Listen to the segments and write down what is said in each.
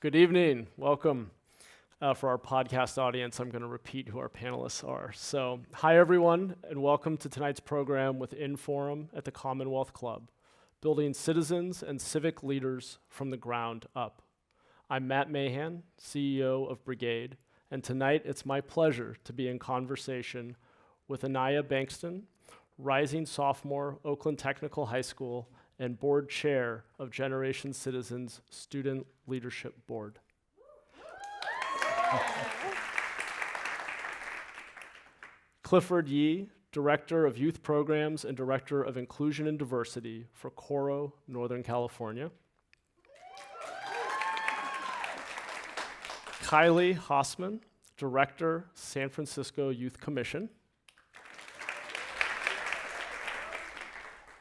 Good evening. Welcome. For our podcast audience, I'm going to repeat who our panelists are. So, hi everyone, and welcome to tonight's program with Inforum at the Commonwealth Club, building citizens and civic leaders from the ground up. I'm Matt Mahan, CEO of Brigade, and tonight it's my pleasure to be in conversation with Anaya Bankston, rising sophomore, Oakland Technical High School, and board chair of Generation Citizens Student Leadership Board. Clifford Yee, Director of Youth Programs and Director of Inclusion and Diversity for Coro, Northern California. Kylie Hossman, Director, San Francisco Youth Commission.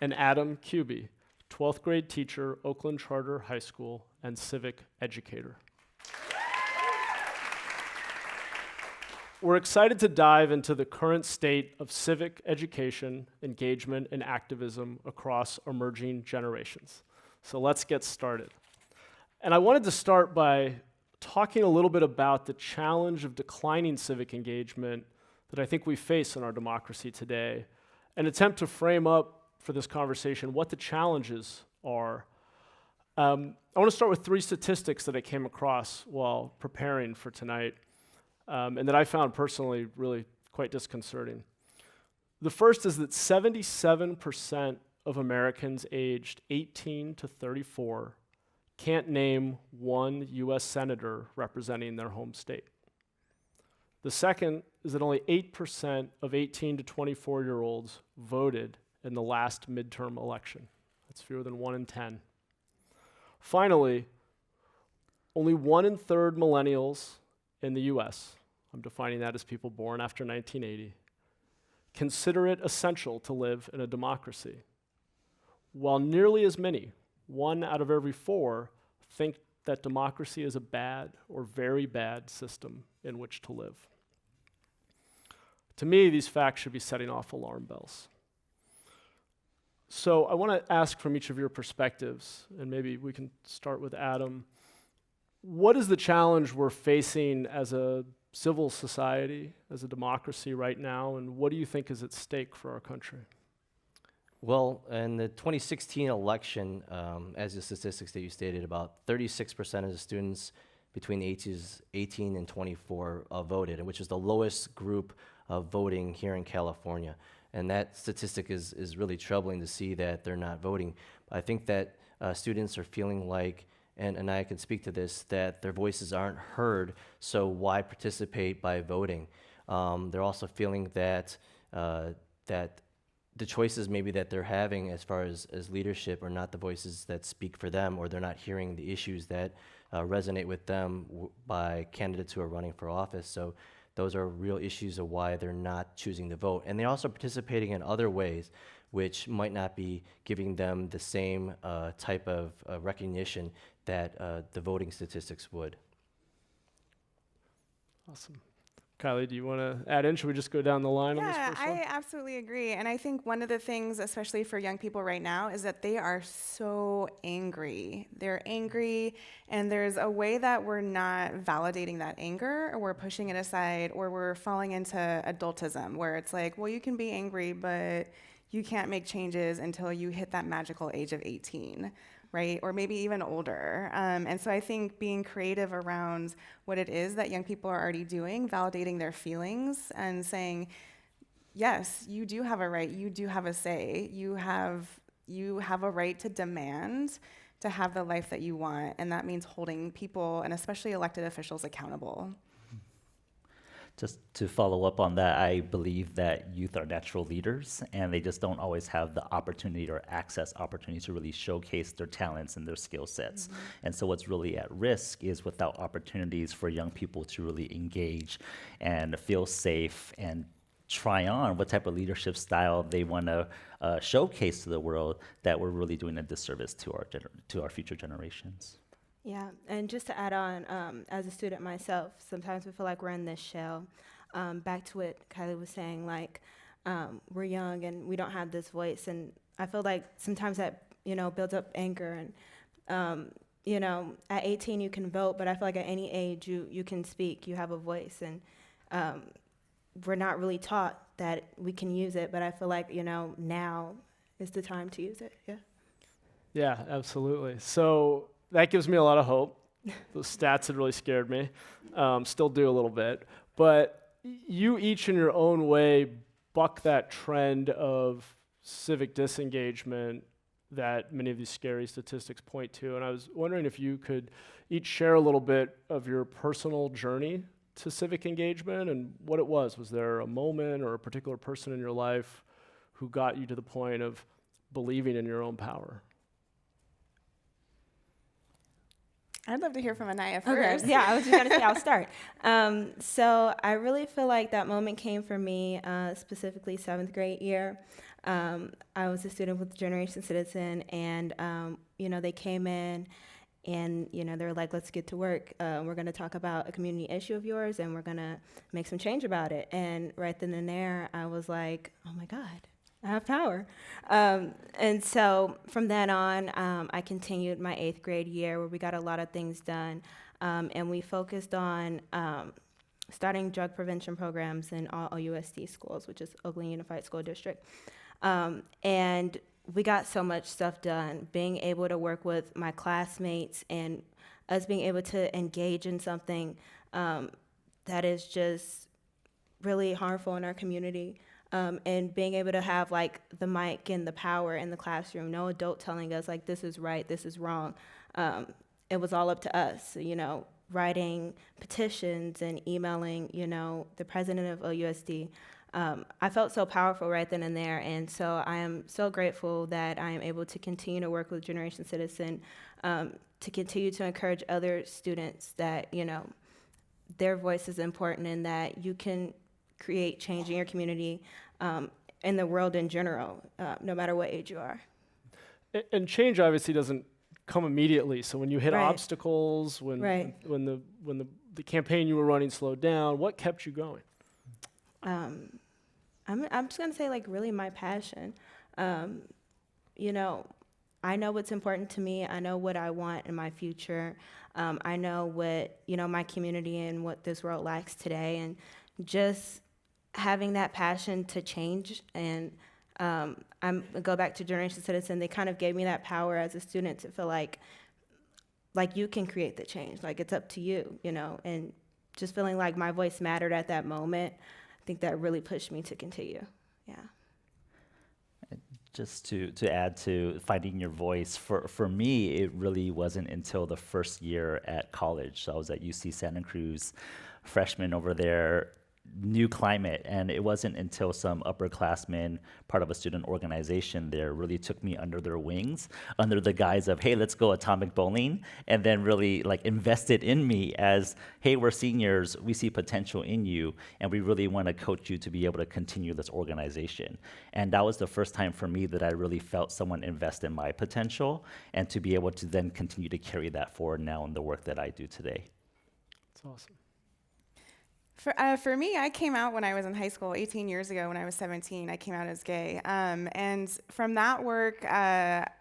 And Adam Kuby, 12th grade teacher, Oakland Charter High School, and civic educator. We're excited to dive into the current state of civic education, engagement, and activism across emerging generations. So let's get started. And I wanted to start by talking a little bit about the challenge of declining civic engagement that I think we face in our democracy today, and attempt to frame up for this conversation what the challenges are. I want to start with 3 statistics that I came across while preparing for tonight. And that I found personally really quite disconcerting. The first is that 77% of Americans aged 18 to 34 can't name one U.S. senator representing their home state. The second is that only 8% of 18 to 24-year-olds voted in the last midterm election. That's fewer than 1 in 10. Finally, only 1 in 3 millennials in the US, I'm defining that as people born after 1980, consider it essential to live in a democracy, while nearly as many, 1 out of every 4, think that democracy is a bad or very bad system in which to live. To me, these facts should be setting off alarm bells. So I want to ask from each of your perspectives, and maybe we can start with Adam. What is the challenge we're facing as a civil society, as a democracy right now, and what do you think is at stake for our country? Well, in the 2016 election, as the statistics that you stated, about 36% of the students between the ages 18 and 24 voted, which is the lowest group of voting here in California. And that statistic is really troubling to see that they're not voting. I think that students are feeling like, and I can speak to this, that their voices aren't heard, so why participate by voting? They're also feeling that that the choices maybe that they're having as far as leadership are not the voices that speak for them, or they're not hearing the issues that resonate with them by candidates who are running for office. So those are real issues of why they're not choosing to vote. And they're also participating in other ways which might not be giving them the same type of recognition that the voting statistics would. Awesome. Kylie, do you want to add in? Should we just go down the line on this Yeah, first one? I absolutely agree. And I think one of the things, especially for young people right now, is that they are so angry. They're angry, and there's a way that we're not validating that anger, or we're pushing it aside, or we're falling into adultism, where it's like, well, you can be angry, but you can't make changes until you hit that magical age of 18. Right? Or maybe even older. And so I think being creative around what it is that young people are already doing, validating their feelings and saying, yes, you do have a right, you do have a say, you have a right to demand to have the life that you want, and that means holding people, and especially elected officials, accountable. Just to follow up on that, I believe that youth are natural leaders, and they just don't always have the opportunity or access opportunities to really showcase their talents and their skill sets. Mm-hmm. And so what's really at risk is without opportunities for young people to really engage and feel safe and try on what type of leadership style they want to showcase to the world, that we're really doing a disservice to our future generations. Yeah, and just to add on, as a student myself, sometimes we feel like we're in this shell. Back to what Kylie was saying, like, we're young and we don't have this voice, and I feel like sometimes that, builds up anger, and you know, at 18 you can vote, but I feel like at any age you can speak, you have a voice, and we're not really taught that we can use it, but I feel like, you know, now is the time to use it, yeah. Yeah, absolutely. So that gives me a lot of hope. Those stats had really scared me. Still do a little bit. But you each in your own way buck that trend of civic disengagement that many of these scary statistics point to. And I was wondering if you could each share a little bit of your personal journey to civic engagement and what it was. Was there a moment or a particular person in your life who got you to the point of believing in your own power? I'd love to hear from Anaya Okay. first. Yeah, I was just gonna say I'll start. So I really feel like that moment came for me, specifically 7th grade year. I was a student with Generation Citizen, and you know, they came in, and you know, they were like, "Let's get to work. We're gonna talk about a community issue of yours, and we're gonna make some change about it." And right then and there, I was like, "Oh my God, I have power." And so from then on, I continued my 8th grade year where we got a lot of things done. And we focused on starting drug prevention programs in all OUSD schools, which is Oakland Unified School District. And we got so much stuff done, being able to work with my classmates and us being able to engage in something that is just really harmful in our community. And being able to have like the mic and the power in the classroom, no adult telling us like this is right, this is wrong. It was all up to us, you know, writing petitions and emailing, you know, the president of OUSD. I felt so powerful right then and there, and so I am so grateful that I am able to continue to work with Generation Citizen, to continue to encourage other students that, you know, their voice is important and that you can create change in your community, in the world in general, no matter what age you are. And change obviously doesn't come immediately. So when you hit Right. obstacles, when Right. when the campaign you were running slowed down, what kept you going? I'm just gonna say like really my passion. You know, I know what's important to me. I know what I want in my future. I know what, you know, my community and what this world lacks today, and just having that passion to change. And go back to Generation Citizen, they kind of gave me that power as a student to feel like you can create the change, like it's up to you, you know, and just feeling like my voice mattered at that moment. I think that really pushed me to continue. Yeah. Just to add to finding your voice, for me, it really wasn't until the first year at college. So I was at UC Santa Cruz, freshman over there, new climate, and it wasn't until some upperclassmen, part of a student organization there, really took me under their wings, under the guise of, hey, let's go atomic bowling, and then really like invested in me as, hey, we're seniors, we see potential in you, and we really want to coach you to be able to continue this organization. And that was the first time for me that I really felt someone invest in my potential, and to be able to then continue to carry that forward now in the work that I do today. That's awesome. For me, I came out when I was in high school 18 years ago. When I was 17, I came out as gay. And from that work,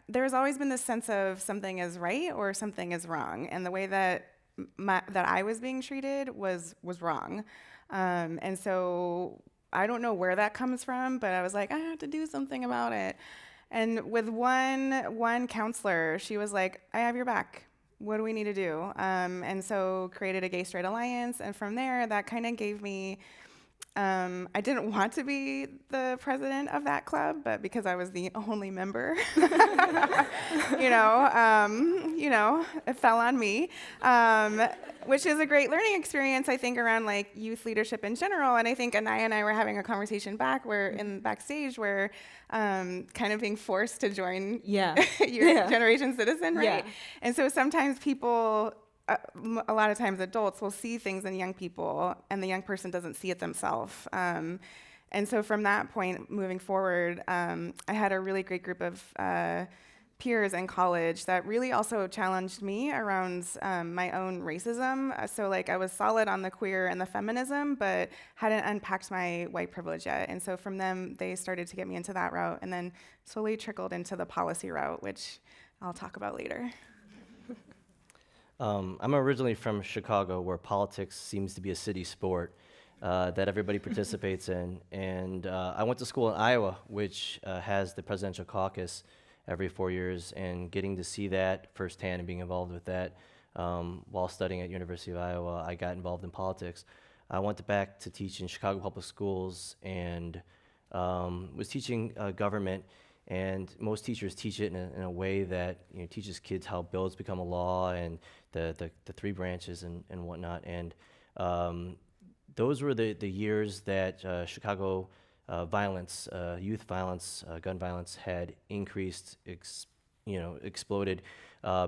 there's always been this sense of something is right or something is wrong. And the way that that I was being treated was wrong. And so I don't know where that comes from, but I was like, I have to do something about it. And with one counselor, she was like, I have your back. What do we need to do? And so created a Gay Straight Alliance. And from there, that kind of gave me, I didn't want to be the president of that club, but because I was the only member, you know, it fell on me, which is a great learning experience, I think, around like youth leadership in general. And I think Anaya and I were having a conversation backstage where kind of being forced to join your Generation Citizen, right? Yeah. And so sometimes people, a lot of times adults will see things in young people and the young person doesn't see it themselves. And so from that point moving forward, I had a really great group of peers in college that really also challenged me around my own racism. So like I was solid on the queer and the feminism, but hadn't unpacked my white privilege yet. And so from them, they started to get me into that route and then slowly trickled into the policy route, which I'll talk about later. I'm originally from Chicago, where politics seems to be a city sport that everybody participates in. And I went to school in Iowa, which has the presidential caucus every 4 years, and getting to see that firsthand and being involved with that while studying at University of Iowa, I got involved in politics. I went back to teach in Chicago Public Schools and was teaching government. And most teachers teach it in a way that teaches kids how bills become a law and the three branches and whatnot. And those were the years that Chicago violence, youth violence, gun violence had increased, exploded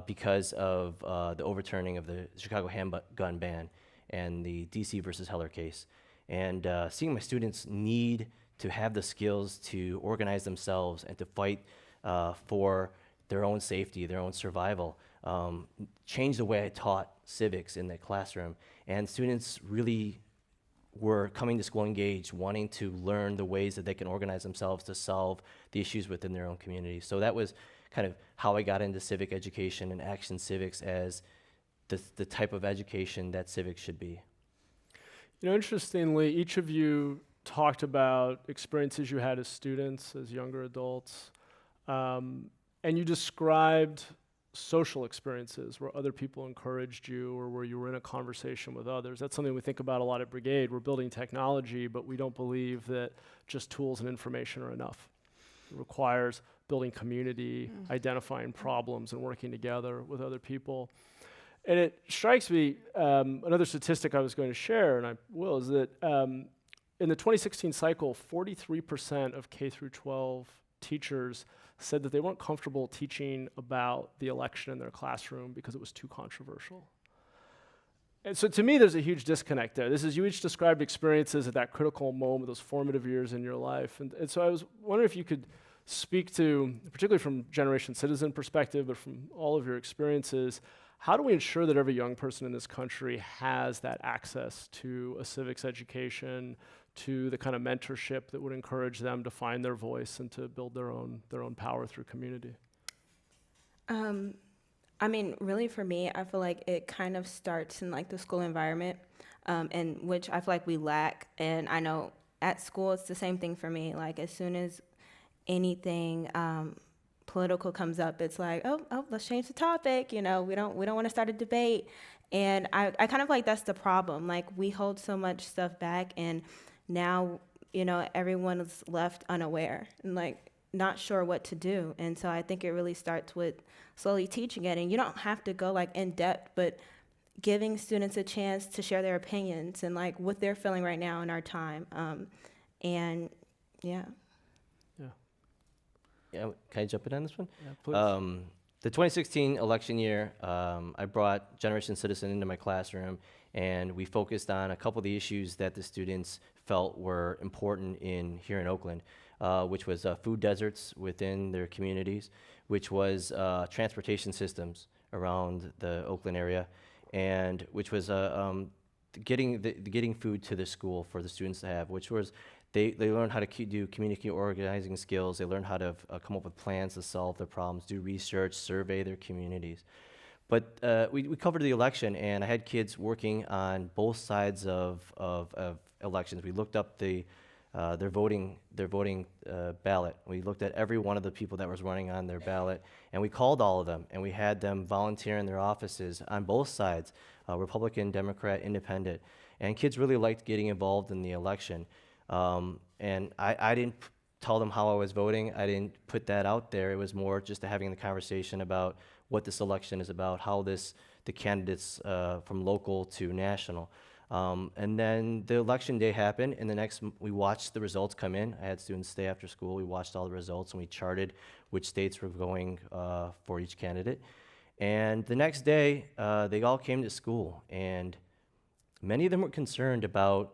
because of the overturning of the Chicago handgun ban and the DC versus Heller case. And seeing my students need to have the skills to organize themselves and to fight for their own safety, their own survival, changed the way I taught civics in the classroom. And students really were coming to school engaged, wanting to learn the ways that they can organize themselves to solve the issues within their own community. So that was kind of how I got into civic education and action civics as the type of education that civics should be. Interestingly, each of you talked about experiences you had as students, as younger adults, and you described social experiences where other people encouraged you or where you were in a conversation with others. That's something we think about a lot at Brigade. We're building technology, but we don't believe that just tools and information are enough. It requires building community, identifying problems, and working together with other people. And it strikes me, another statistic I was going to share, and I will, is that in the 2016 cycle, 43% of K through 12 teachers said that they weren't comfortable teaching about the election in their classroom because it was too controversial. And so to me, there's a huge disconnect there. You each described experiences at that critical moment, those formative years in your life. And so I was wondering if you could speak to, particularly from Generation Citizen perspective, but from all of your experiences, how do we ensure that every young person in this country has that access to a civics education, to the kind of mentorship that would encourage them to find their voice and to build their own power through community? I mean, really for me, I feel like it kind of starts in like the school environment, in which I feel like we lack. And I know at school, it's the same thing for me. Like as soon as anything political comes up, it's like, oh, let's change the topic. We don't want to start a debate. And I kind of like that's the problem. Like we hold so much stuff back, and now, everyone is left unaware and like not sure what to do. And so I think it really starts with slowly teaching it. And you don't have to go like in depth, but giving students a chance to share their opinions and like what they're feeling right now in our time. And yeah. Yeah, can I jump in on this one? Yeah, please. The 2016 election year, I brought Generation Citizen into my classroom, and we focused on a couple of the issues that the students felt were important here in Oakland, which was food deserts within their communities, which was transportation systems around the Oakland area, and which was getting food to the school for the students to have, which was they learned how to do community organizing skills. They learned how to come up with plans to solve their problems, do research, survey their communities. But we covered the election, and I had kids working on both sides of elections. We looked up their voting ballot. We looked at every one of the people that was running on their ballot, and we called all of them, and we had them volunteer in their offices on both sides, Republican, Democrat, Independent. And kids really liked getting involved in the election. And I didn't tell them how I was voting. I didn't put that out there. It was more just having the conversation about what this election is about, how the candidates from local to national. And then the election day happened, and we watched the results come in. I had students stay after school. We watched all the results, and we charted which states were going for each candidate. And the next day, they all came to school, and many of them were concerned about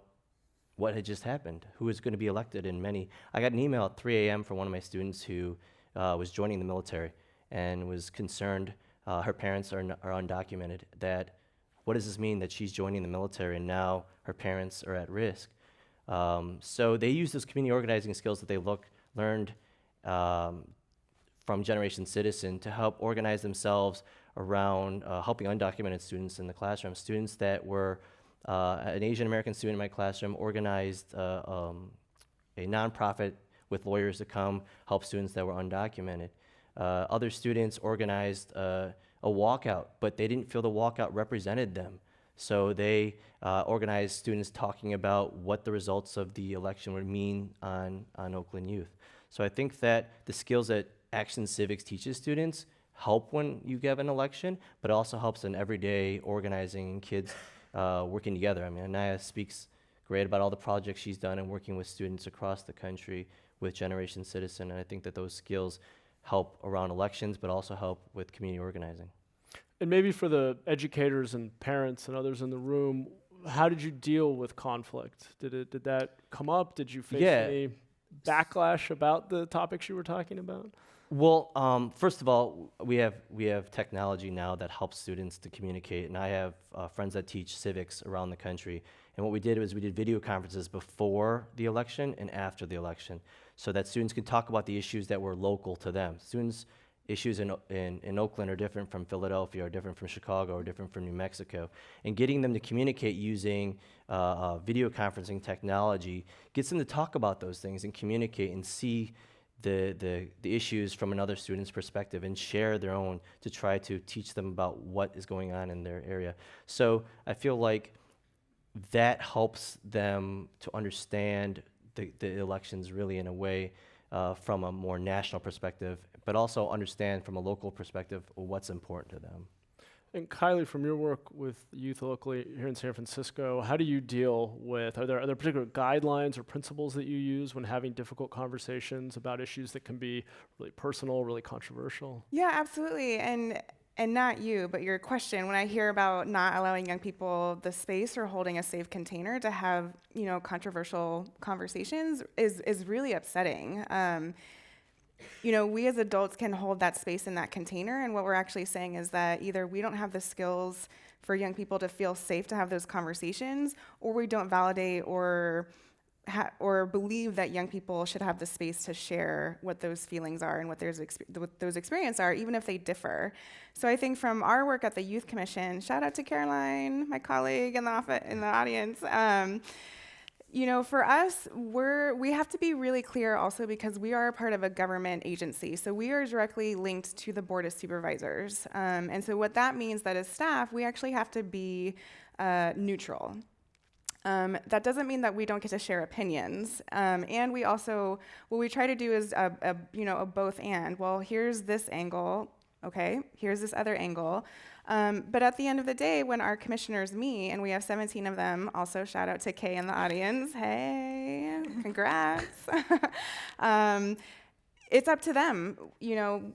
what had just happened, who was going to be elected, and I got an email at 3 a.m. from one of my students who was joining the military and was concerned, her parents are undocumented, that what does this mean that she's joining the military and now her parents are at risk? So they used those community organizing skills that they learned from Generation Citizen to help organize themselves around helping undocumented students in the classroom. Students that were, an Asian American student in my classroom organized a nonprofit with lawyers to come help students that were undocumented. Other students organized a walkout, but they didn't feel the walkout represented them. So they organized students talking about what the results of the election would mean on Oakland youth. So I think that the skills that Action Civics teaches students help when you give an election, but also helps in everyday organizing and kids working together. I mean, Anaya speaks great about all the projects she's done and working with students across the country with Generation Citizen, and I think that those skills help around elections, but also help with community organizing. And maybe for the educators and parents and others in the room, how did you deal with conflict? Did that come up? Did you face Yeah. any backlash about the topics you were talking about? Well, first of all, we have technology now that helps students to communicate, and I have friends that teach civics around the country. And what we did was we did video conferences before the election and after the election, so that students could talk about the issues that were local to them. Students' issues in Oakland are different from Philadelphia, or different from Chicago, or different from New Mexico. And getting them to communicate using video conferencing technology gets them to talk about those things and communicate and see the issues from another student's perspective and share their own to try to teach them about what is going on in their area. So I feel like that helps them to understand the elections really in a way from a more national perspective, but also understand from a local perspective what's important to them. And Kylie, from your work with youth locally here in San Francisco, how do you deal with, are there particular guidelines or principles that you use when having difficult conversations about issues that can be really personal, really controversial? Yeah, absolutely. And not you, but your question, when I hear about not allowing young people the space or holding a safe container to have, controversial conversations is really upsetting. We as adults can hold that space in that container, and what we're actually saying is that either we don't have the skills for young people to feel safe to have those conversations, or we don't validate or believe that young people should have the space to share what those feelings are and what those experiences are, even if they differ. So I think from our work at the Youth Commission, shout out to Caroline, my colleague in the audience. For us, we have to be really clear also because we are a part of a government agency. So we are directly linked to the Board of Supervisors. And so what that means that as staff, we actually have to be neutral. That doesn't mean that we don't get to share opinions. And we also, what we try to do is a both and. Well, here's this angle, okay, here's this other angle. But at the end of the day, when our commissioners meet, and we have 17 of them, also shout out to Kay in the audience, hey, congrats. It's up to them.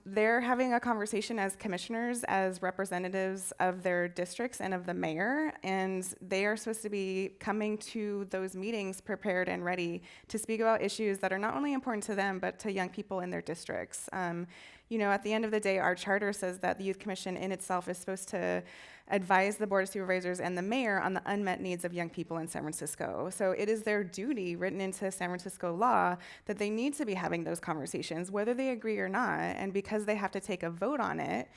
They're having a conversation as commissioners, as representatives of their districts and of the mayor, and they are supposed to be coming to those meetings prepared and ready to speak about issues that are not only important to them, but to young people in their districts. At the end of the day, our charter says that the Youth Commission in itself is supposed to advise the Board of Supervisors and the mayor on the unmet needs of young people in San Francisco. So it is their duty, written into San Francisco law, that they need to be having those conversations, whether they agree or not. And because they have to take a vote on it,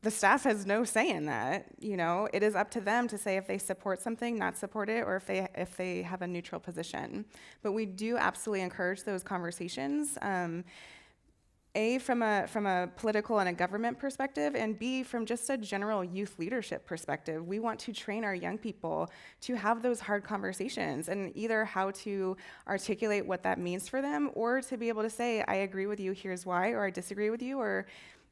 the staff has no say in that. It is up to them to say if they support something, not support it, or if they have a neutral position. But we do absolutely encourage those conversations. A, from a political and a government perspective, and B, from just a general youth leadership perspective. We want to train our young people to have those hard conversations, and either how to articulate what that means for them, or to be able to say, I agree with you, here's why, or I disagree with you, or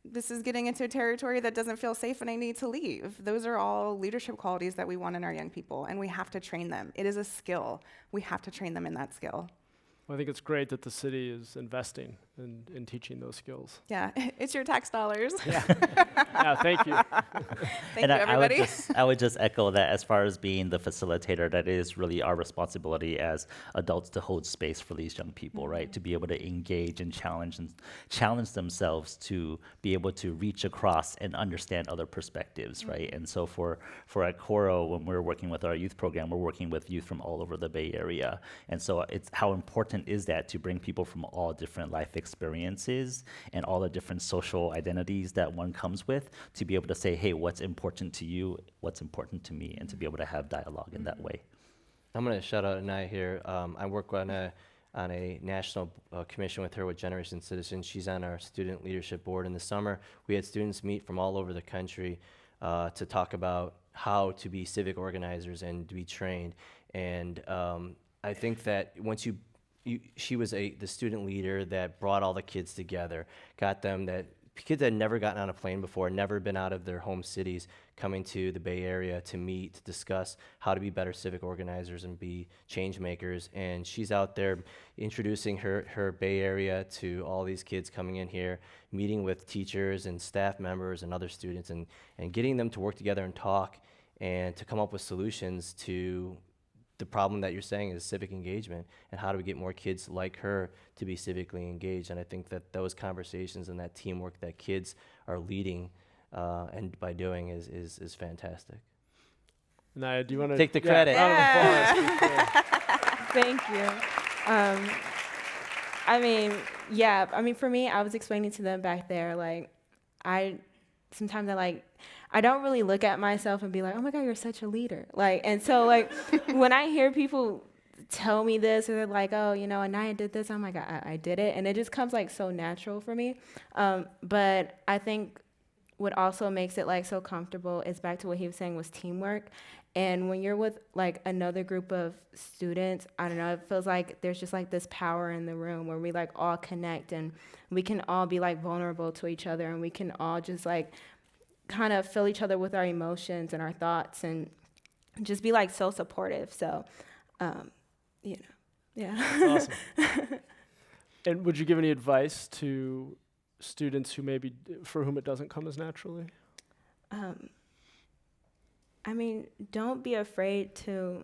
this is getting into a territory that doesn't feel safe and I need to leave. Those are all leadership qualities that we want in our young people, and we have to train them. It is a skill. We have to train them in that skill. Well, I think it's great that the city is investing in teaching those skills. Yeah, it's your tax dollars. Yeah, thank you. Thank you, everybody. I would just echo that as far as being the facilitator, that is really our responsibility as adults to hold space for these young people, right? To be able to engage and challenge themselves to be able to reach across and understand other perspectives, right? And so for at Coro, when we're working with our youth program, we're working with youth from all over the Bay Area. And so it's how important is that to bring people from all different life experiences and all the different social identities that one comes with, to be able to say, hey, what's important to you, what's important to me, and to be able to have dialogue in that way. I'm going to shout out Anaya here. I work on a national commission with her with Generation Citizens. She's on our student leadership board. In the summer, we had students meet from all over the country to talk about how to be civic organizers and to be trained. And I think that once she was the student leader that brought all the kids together, got them kids that had never gotten on a plane before, never been out of their home cities, coming to the Bay Area to meet, to discuss how to be better civic organizers and be change makers. And she's out there introducing her Bay Area to all these kids coming in here, meeting with teachers and staff members and other students, and getting them to work together and talk and to come up with solutions to the problem that you're saying is civic engagement, and how do we get more kids like her to be civically engaged. And I think that those conversations and that teamwork that kids are leading and by doing is fantastic. Naya, do you want to Take the credit. Round of applause. Thank you. I mean, for me, I was explaining to them back there, like, sometimes I don't really look at myself and be like, oh my God, you're such a leader. Like, and so like, when I hear people tell me this, or they're like, oh, Anaya did this, I'm like, I did it. And it just comes like so natural for me. But I think what also makes it like so comfortable is back to what he was saying was teamwork. And when you're with like another group of students, I don't know, it feels like there's just like this power in the room where we like all connect, and we can all be like vulnerable to each other, and we can all just like kind of fill each other with our emotions and our thoughts, and just be like so supportive. So, yeah. Awesome. And would you give any advice to students who maybe for whom it doesn't come as naturally? I mean, don't be afraid to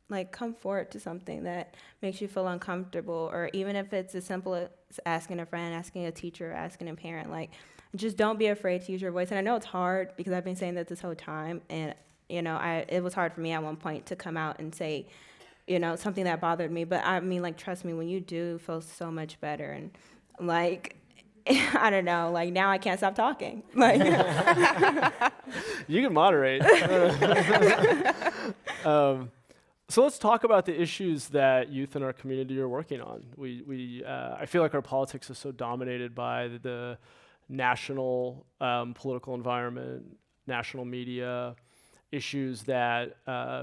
like come forward to something that makes you feel uncomfortable, or even if it's as simple as asking a friend, asking a teacher, asking a parent, like, just don't be afraid to use your voice. And I know it's hard because I've been saying that this whole time, and it was hard for me at one point to come out and say, something that bothered me. But I mean, like, trust me, when you do, it feels so much better. And like, I don't know, like now I can't stop talking. Like, You can moderate. So let's talk about the issues that youth in our community are working on. I feel like our politics is so dominated by the national political environment, national media, issues that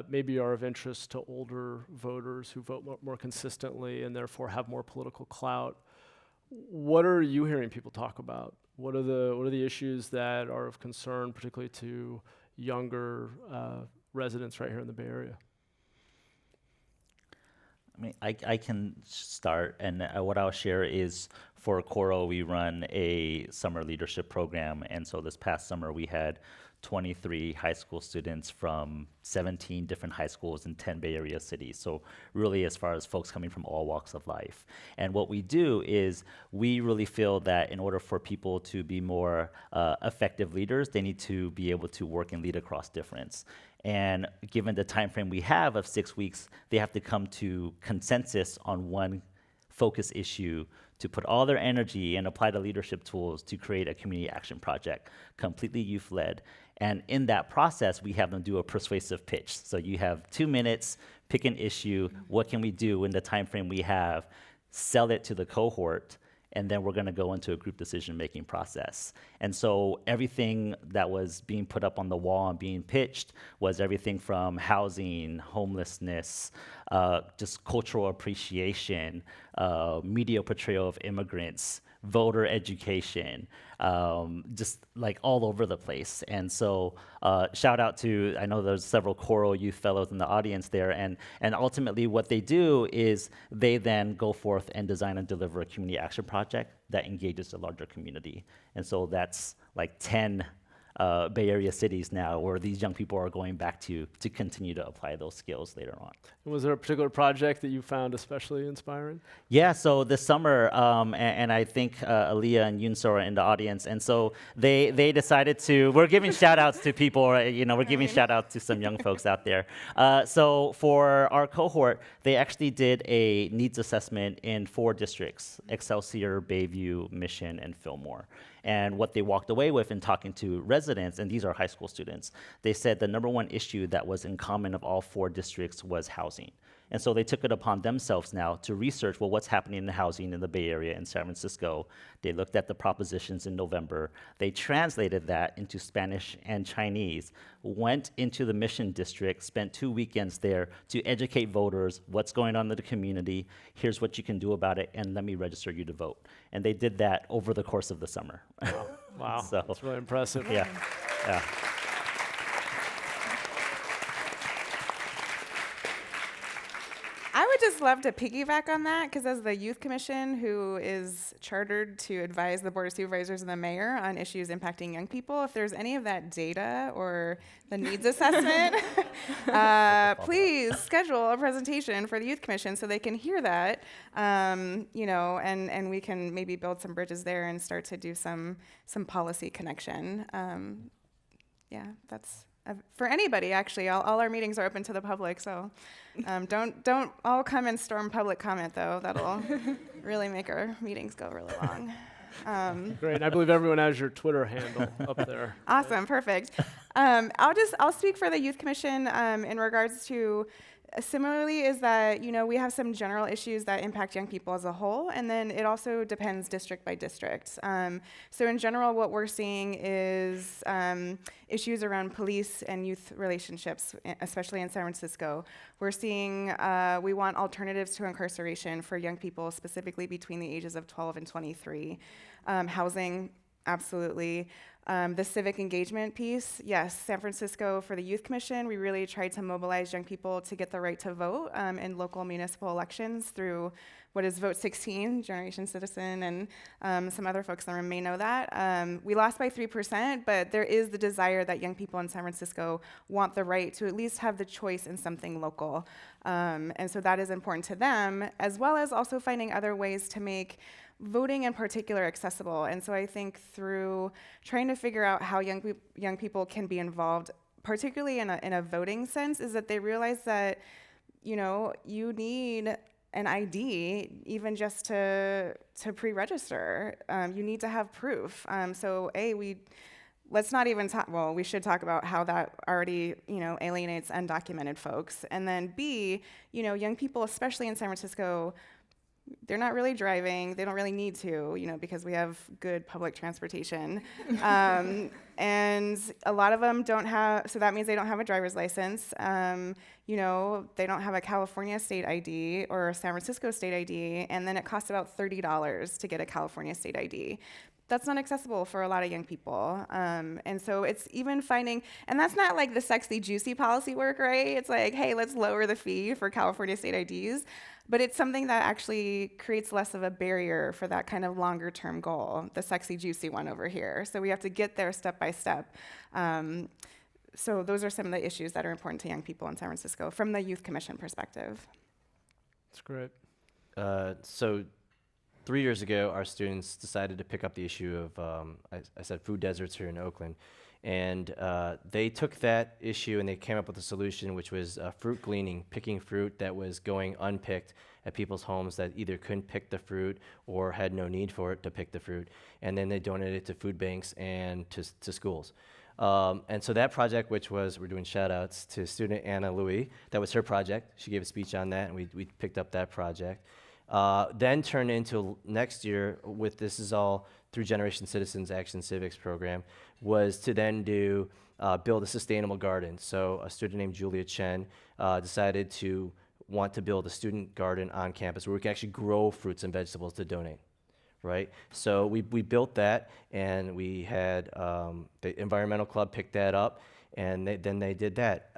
maybe are of interest to older voters who vote more consistently and therefore have more political clout. What are you hearing people talk about? What are the issues that are of concern, particularly to younger residents right here in the Bay Area? I mean, I can start, and what I'll share is for Coro, we run a summer leadership program, and so this past summer we had 23 high school students from 17 different high schools in 10 Bay Area cities. So really, as far as folks coming from all walks of life. And what we do is we really feel that in order for people to be more effective leaders, they need to be able to work and lead across difference. And given the time frame we have of 6 weeks, they have to come to consensus on one focus issue to put all their energy and apply the leadership tools to create a community action project, completely youth-led. And in that process, we have them do a persuasive pitch. So you have 2 minutes, pick an issue, what can we do in the time frame we have, sell it to the cohort, and then we're going to go into a group decision-making process. And so everything that was being put up on the wall and being pitched was everything from housing, homelessness, just cultural appreciation, media portrayal of immigrants, voter education, just like all over the place. And so shout out to, I know there's several Coro Youth Fellows in the audience there, and ultimately what they do is they then go forth and design and deliver a community action project that engages the larger community. And so that's like 10 Bay Area cities now, where these young people are going back to continue to apply those skills later on. And was there a particular project that you found especially inspiring? Yeah, so this summer, and I think Aaliyah and Yunso are in the audience, and so they decided to, we're giving shout outs to people, we're giving shout outs to some young folks out there. So for our cohort, they actually did a needs assessment in 4 districts: Excelsior, Bayview, Mission, and Fillmore. And what they walked away with in talking to residents, and these are high school students, they said the number one issue that was in common of all 4 districts was housing. And so they took it upon themselves now to research, well, what's happening in the housing in the Bay Area in San Francisco. They looked at the propositions in November. They translated that into Spanish and Chinese, went into the Mission District, spent 2 weekends there to educate voters, what's going on in the community, here's what you can do about it, and let me register you to vote. And they did that over the course of the summer. Wow, So- that's really impressive. Yeah. I would just love to piggyback on that, because as the Youth Commission, who is chartered to advise the Board of Supervisors and the mayor on issues impacting young people, if there's any of that data or the needs assessment, please schedule a presentation for the Youth Commission so they can hear that, and we can maybe build some bridges there and start to do some policy connection. Yeah, that's for anybody, actually. All our meetings are open to the public, so don't all come and storm public comment, though. That'll really make our meetings go really long. Great. And I believe everyone has your Twitter handle up there. Awesome, perfect. I'll speak for the Youth Commission in regards to similarly is that, we have some general issues that impact young people as a whole, and then it also depends district by district. So in general, what we're seeing is issues around police and youth relationships, especially in San Francisco. We're seeing we want alternatives to incarceration for young people, specifically between the ages of 12 and 23. Housing, absolutely. The civic engagement piece, yes, San Francisco for the Youth Commission, we really tried to mobilize young people to get the right to vote in local municipal elections through what is Vote 16, Generation Citizen, and some other folks in the room may know that. We lost by 3%, but there is the desire that young people in San Francisco want the right to at least have the choice in something local. And so that is important to them, as well as also finding other ways to make voting in particular accessible. And so I think through trying to figure out how young people can be involved, particularly in a voting sense, is that they realize that, you need an ID even just to pre-register. You need to have proof. So let's not even talk, well, we should talk about how that already, alienates undocumented folks. And then B, young people, especially in San Francisco, they're not really driving. They don't really need to, because we have good public transportation. And a lot of them don't have, so that means they don't have a driver's license. They don't have a California state ID or a San Francisco state ID, and then it costs about $30 to get a California state ID. That's not accessible for a lot of young people. And so it's even finding, and that's not like the sexy, juicy policy work, right? It's like, hey, let's lower the fee for California state IDs. But it's something that actually creates less of a barrier for that kind of longer term goal, the sexy, juicy one over here. So we have to get there step by step. So those are some of the issues that are important to young people in San Francisco from the Youth Commission perspective. That's great. So 3 years ago, our students decided to pick up the issue of, I said food deserts here in Oakland. And they took that issue and they came up with a solution, which was fruit gleaning, picking fruit that was going unpicked at people's homes that either couldn't pick the fruit or had no need for it to pick the fruit. And then they donated it to food banks and to schools. And so that project, which was, we're doing shout outs to student Anna Louie, that was her project. She gave a speech on that and we picked up that project. Then turned into next year with, this is all through Generation Citizens Action Civics program, was to then build a sustainable garden. So a student named Julia Chen decided to want to build a student garden on campus where we can actually grow fruits and vegetables to donate, right? So we built that, and we had the environmental club pick that up, and then they did that.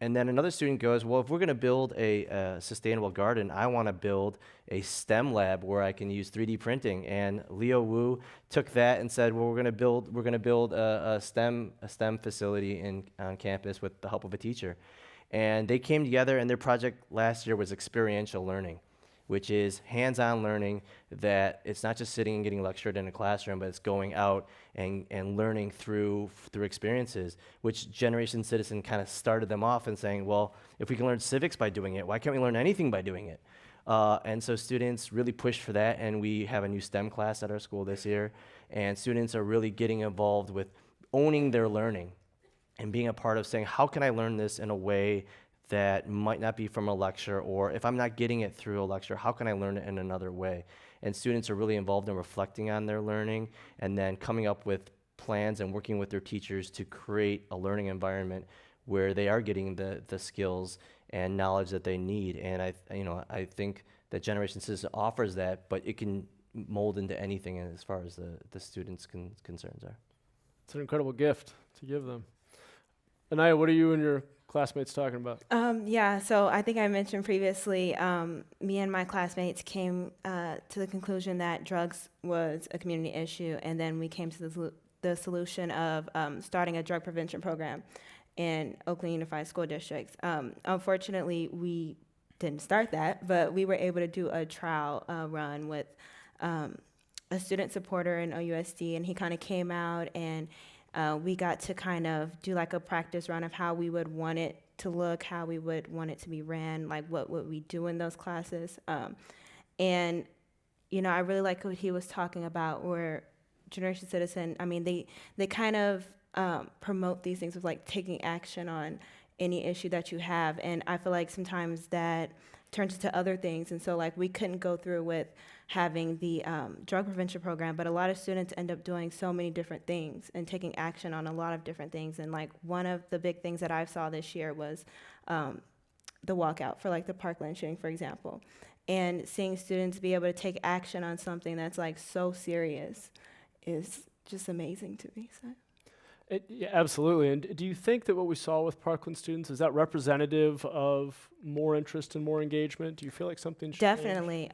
And then another student goes, well, if we're going to build a sustainable garden, I want to build a STEM lab where I can use 3D printing. And Leo Wu took that and said, well, we're going to build a STEM facility on campus with the help of a teacher. And they came together, and their project last year was experiential learning, which is hands-on learning, that it's not just sitting and getting lectured in a classroom, but it's going out and learning through experiences, which Generation Citizen kind of started them off and saying, well, if we can learn civics by doing it, why can't we learn anything by doing it? And so students really pushed for that, and we have a new STEM class at our school this year, and students are really getting involved with owning their learning and being a part of saying, how can I learn this in a way that might not be from a lecture, or if I'm not getting it through a lecture, how can I learn it in another way? And students are really involved in reflecting on their learning and then coming up with plans and working with their teachers to create a learning environment where they are getting the skills and knowledge that they need. And I think that Generation Citizen offers that, but it can mold into anything as far as the students' concerns are. It's an incredible gift to give them. Anaya, what are you and your classmates talking about? Yeah, so I think I mentioned previously, me and my classmates came to the conclusion that drugs was a community issue, and then we came to the solution of starting a drug prevention program in Oakland Unified School District. Unfortunately, we didn't start that, but we were able to do a trial run with a student supporter in OUSD, and he kind of came out, and we got to kind of do like a practice run of how we would want it to look, how we would want it to be ran, like what would we do in those classes. And, I really like what he was talking about, where Generation Citizen, they kind of promote these things of like taking action on any issue that you have. And I feel like sometimes that turns into other things. And so like we couldn't go through with having the drug prevention program, but a lot of students end up doing so many different things and taking action on a lot of different things. And like one of the big things that I saw this year was the walkout for like the Parkland shooting, for example. And seeing students be able to take action on something that's like so serious is just amazing to me. So. Yeah, absolutely. And do you think that what we saw with Parkland students, is that representative of more interest and more engagement? Do you feel like something changed? Definitely.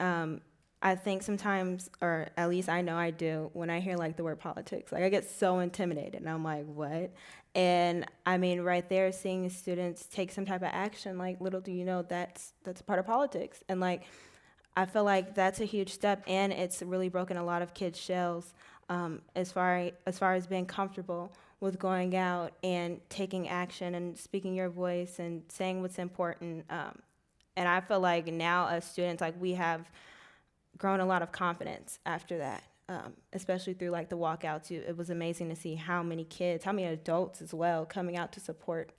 I think sometimes, or at least I know I do, when I hear like the word politics, like I get so intimidated and I'm like, what? And right there, seeing students take some type of action, like little do you know that's a part of politics. And like, I feel like that's a huge step, and it's really broken a lot of kids' shells as far as being comfortable with going out and taking action and speaking your voice and saying what's important. And I feel like now as students, like we have grown a lot of confidence after that, especially through like the walkouts. It was amazing to see how many kids, how many adults as well, coming out to support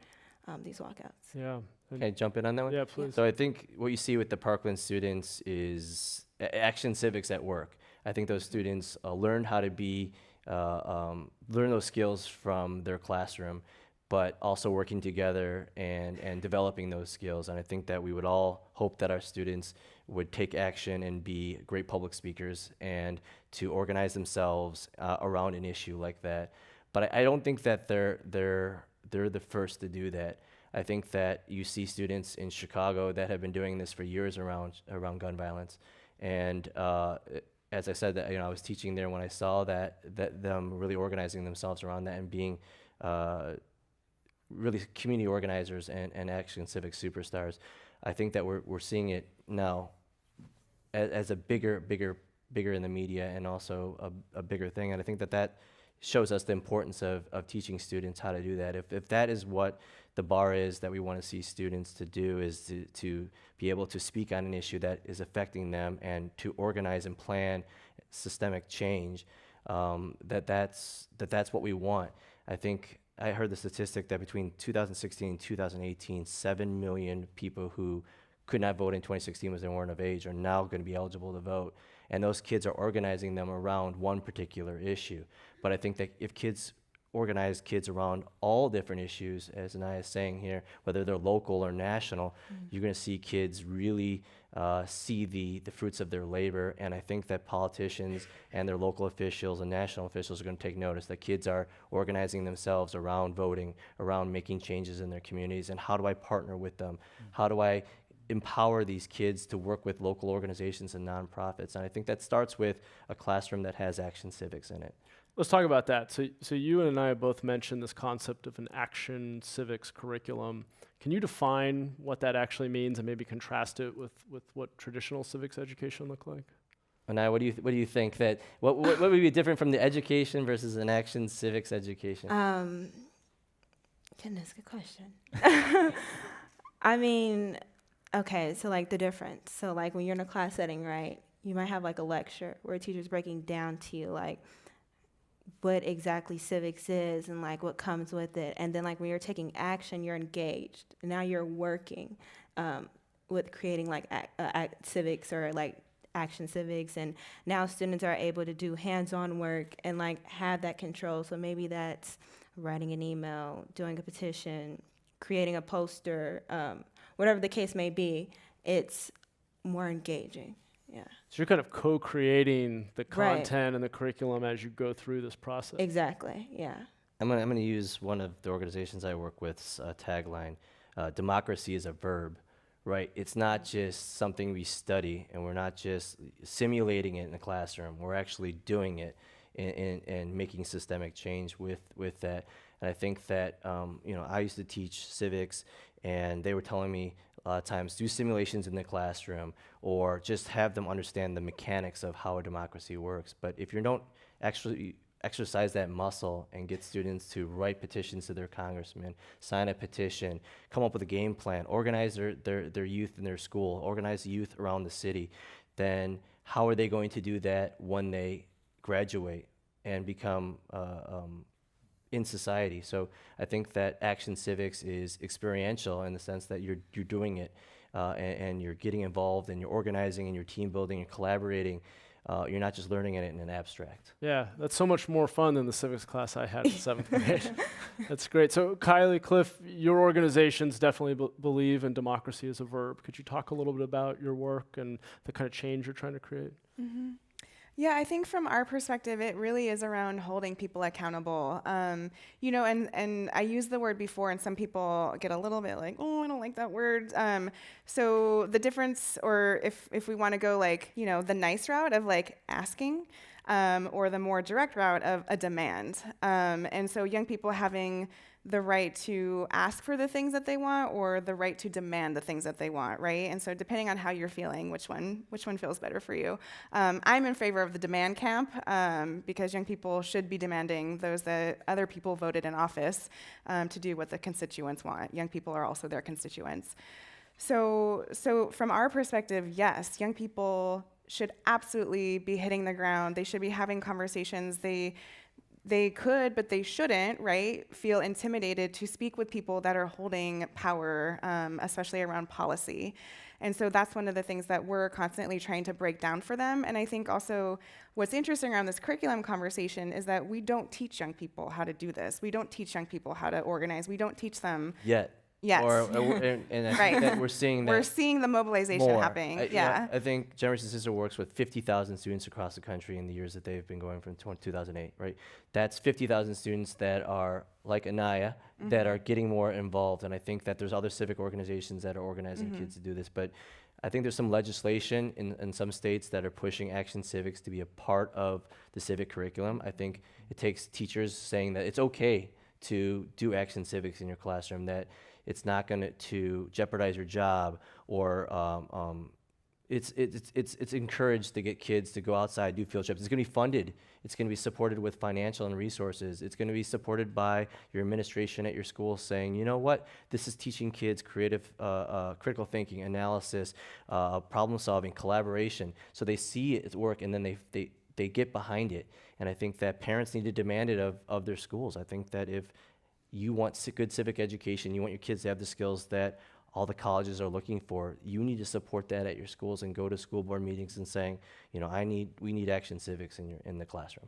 these walkouts. Yeah. Can I jump in on that one? Yeah, please. So I think what you see with the Parkland students is action civics at work. I think those students learn how to be, learn those skills from their classroom, but also working together and developing those skills. And I think that we would all hope that our students would take action and be great public speakers and to organize themselves around an issue like that. But I don't think that they're the first to do that. I think that you see students in Chicago that have been doing this for years around gun violence. And as I said, that I was teaching there when I saw that them really organizing themselves around that and being really community organizers and action civic superstars. I think that we're seeing it now as a bigger in the media, and also a bigger thing. And I think that shows us the importance of teaching students how to do that. If that is what the bar is that we want to see students to do, is to be able to speak on an issue that is affecting them and to organize and plan systemic change, that's what we want. I think I heard the statistic that between 2016 and 2018, 7 million people who could not vote in 2016 because they weren't of age are now going to be eligible to vote. And those kids are organizing them around one particular issue. But I think that if kids organize kids around all different issues, as Anaya is saying here, whether they're local or national, you're going to see kids really see the fruits of their labor. And I think that politicians and their local officials and national officials are going to take notice that kids are organizing themselves around voting, around making changes in their communities. And how do I partner with them? How do I empower these kids to work with local organizations and nonprofits? And I think that starts with a classroom that has Action Civics in it. Let's talk about that. So you and I both mentioned this concept of an action civics curriculum. Can you define what that actually means and maybe contrast it with what traditional civics education look like? Anaya, what do you think that what would be different from the education versus an Action Civics education? Goodness, good question. I mean, okay, so like the difference. So like when you're in a class setting, right, you might have like a lecture where a teacher's breaking down to you like what exactly civics is and like what comes with it. And then like when you're taking action, you're engaged. Now you're working with creating like civics or like action civics. And now students are able to do hands-on work and like have that control. So maybe that's writing an email, doing a petition, creating a poster, whatever the case may be. It's more engaging. Yeah. So you're kind of co-creating the Right. content and the curriculum as you go through this process. Exactly. Yeah. I'm gonna use one of the organizations I work with's tagline. Democracy is a verb, right? It's not just something we study, and we're not just simulating it in the classroom. We're actually doing it and making systemic change with that. And I think that I used to teach civics, and they were telling me a lot of times do simulations in the classroom or just have them understand the mechanics of how a democracy works. But if you don't actually exercise that muscle and get students to write petitions to their congressman, sign a petition, come up with a game plan, organize their youth in their school, organize the youth around the city, then how are they going to do that when they graduate and become in society? So I think that Action Civics is experiential in the sense that you're doing it and you're getting involved and you're organizing and you're team building and collaborating. You're not just learning it in an abstract. Yeah, that's so much more fun than the civics class I had in 7th grade. That's great. So Kylie, Cliff, your organizations definitely believe in democracy as a verb. Could you talk a little bit about your work and the kind of change you're trying to create? Mm-hmm. Yeah, I think from our perspective, it really is around holding people accountable. And I used the word before, and some people get a little bit like, oh, I don't like that word. So the difference, or if we want to go like, the nice route of like asking, or the more direct route of a demand. And so young people having the right to ask for the things that they want or the right to demand the things that they want, right? And so depending on how you're feeling, which one feels better for you. I'm in favor of the demand camp because young people should be demanding those that other people voted in office to do what the constituents want. Young people are also their constituents. So from our perspective, yes, young people should absolutely be hitting the ground. They should be having conversations. They could, but they shouldn't, right, feel intimidated to speak with people that are holding power, especially around policy. And so that's one of the things that we're constantly trying to break down for them. And I think also what's interesting around this curriculum conversation is that we don't teach young people how to do this. We don't teach young people how to organize. We don't teach them Yet. Yes. And I Right. think that we're seeing that We're seeing the mobilization more. happening. I think Generation Sister works with 50,000 students across the country in the years that they've been going from 2008, right? That's 50,000 students that are like Anaya, that are getting more involved. And I think that there's other civic organizations that are organizing kids to do this. But I think there's some legislation in some states that are pushing Action Civics to be a part of the civic curriculum. I think it takes teachers saying that it's okay to do Action Civics in your classroom, that it's not going to jeopardize your job, or it's encouraged to get kids to go outside, do field trips. It's going to be funded. It's going to be supported with financial and resources. It's going to be supported by your administration at your school saying, you know what, this is teaching kids creative, critical thinking, analysis, problem solving, collaboration. So they see it work, and then they get behind it. And I think that parents need to demand it of their schools. I think that if you want good civic education, you want your kids to have the skills that all the colleges are looking for. You need to support that at your schools and go to school board meetings and saying, you know, we need action civics in the classroom.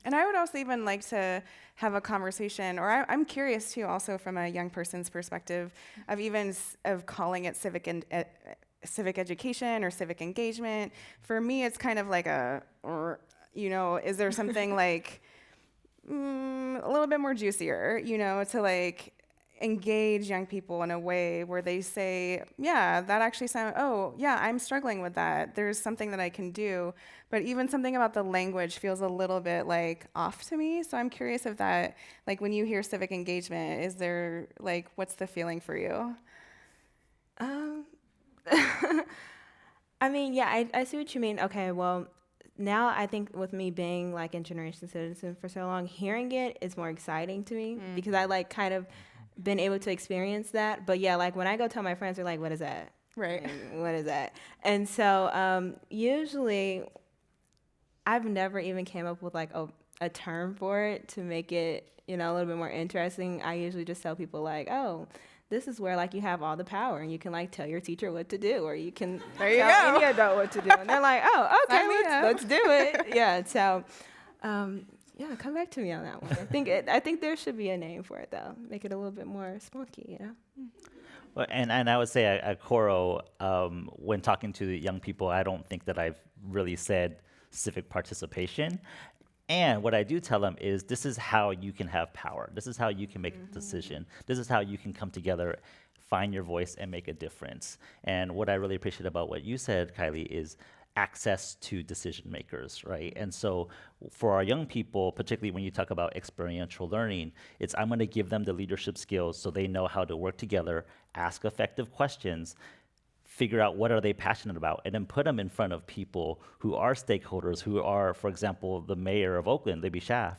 And I would also even like to have a conversation, or I'm curious too, also from a young person's perspective, of calling it civic education or civic engagement. For me, it's kind of like is there something like a little bit more juicier, to like engage young people in a way where they say, yeah, that actually I'm struggling with that. There's something that I can do. But even something about the language feels a little bit like off to me. So I'm curious if that, like when you hear civic engagement, is there like, what's the feeling for you? I mean, yeah, I see what you mean. Okay, well, now I think with me being like in Generation Citizen for so long, hearing it is more exciting to me because I like kind of been able to experience that. But yeah, like when I go tell my friends, they're like, what is that? Right. Like, what is that? And so usually I've never even came up with like a term for it to make it, a little bit more interesting. I usually just tell people like, oh, this is where like you have all the power and you can like tell your teacher what to do, or you can tell any adult what to do. And they're like, oh, okay, let's do it. Yeah. So, yeah, come back to me on that one. I think there should be a name for it though. Make it a little bit more spunky, Well, and I would say at Coro, when talking to the young people, I don't think that I've really said civic participation. And what I do tell them is this is how you can have power. This is how you can make a decision. This is how you can come together, find your voice, and make a difference. And what I really appreciate about what you said, Kylie, is access to decision makers, right? And so for our young people, particularly when you talk about experiential learning, it's I'm going to give them the leadership skills so they know how to work together, ask effective questions, figure out what are they passionate about, and then put them in front of people who are stakeholders, who are, for example, the mayor of Oakland, Libby Schaaf,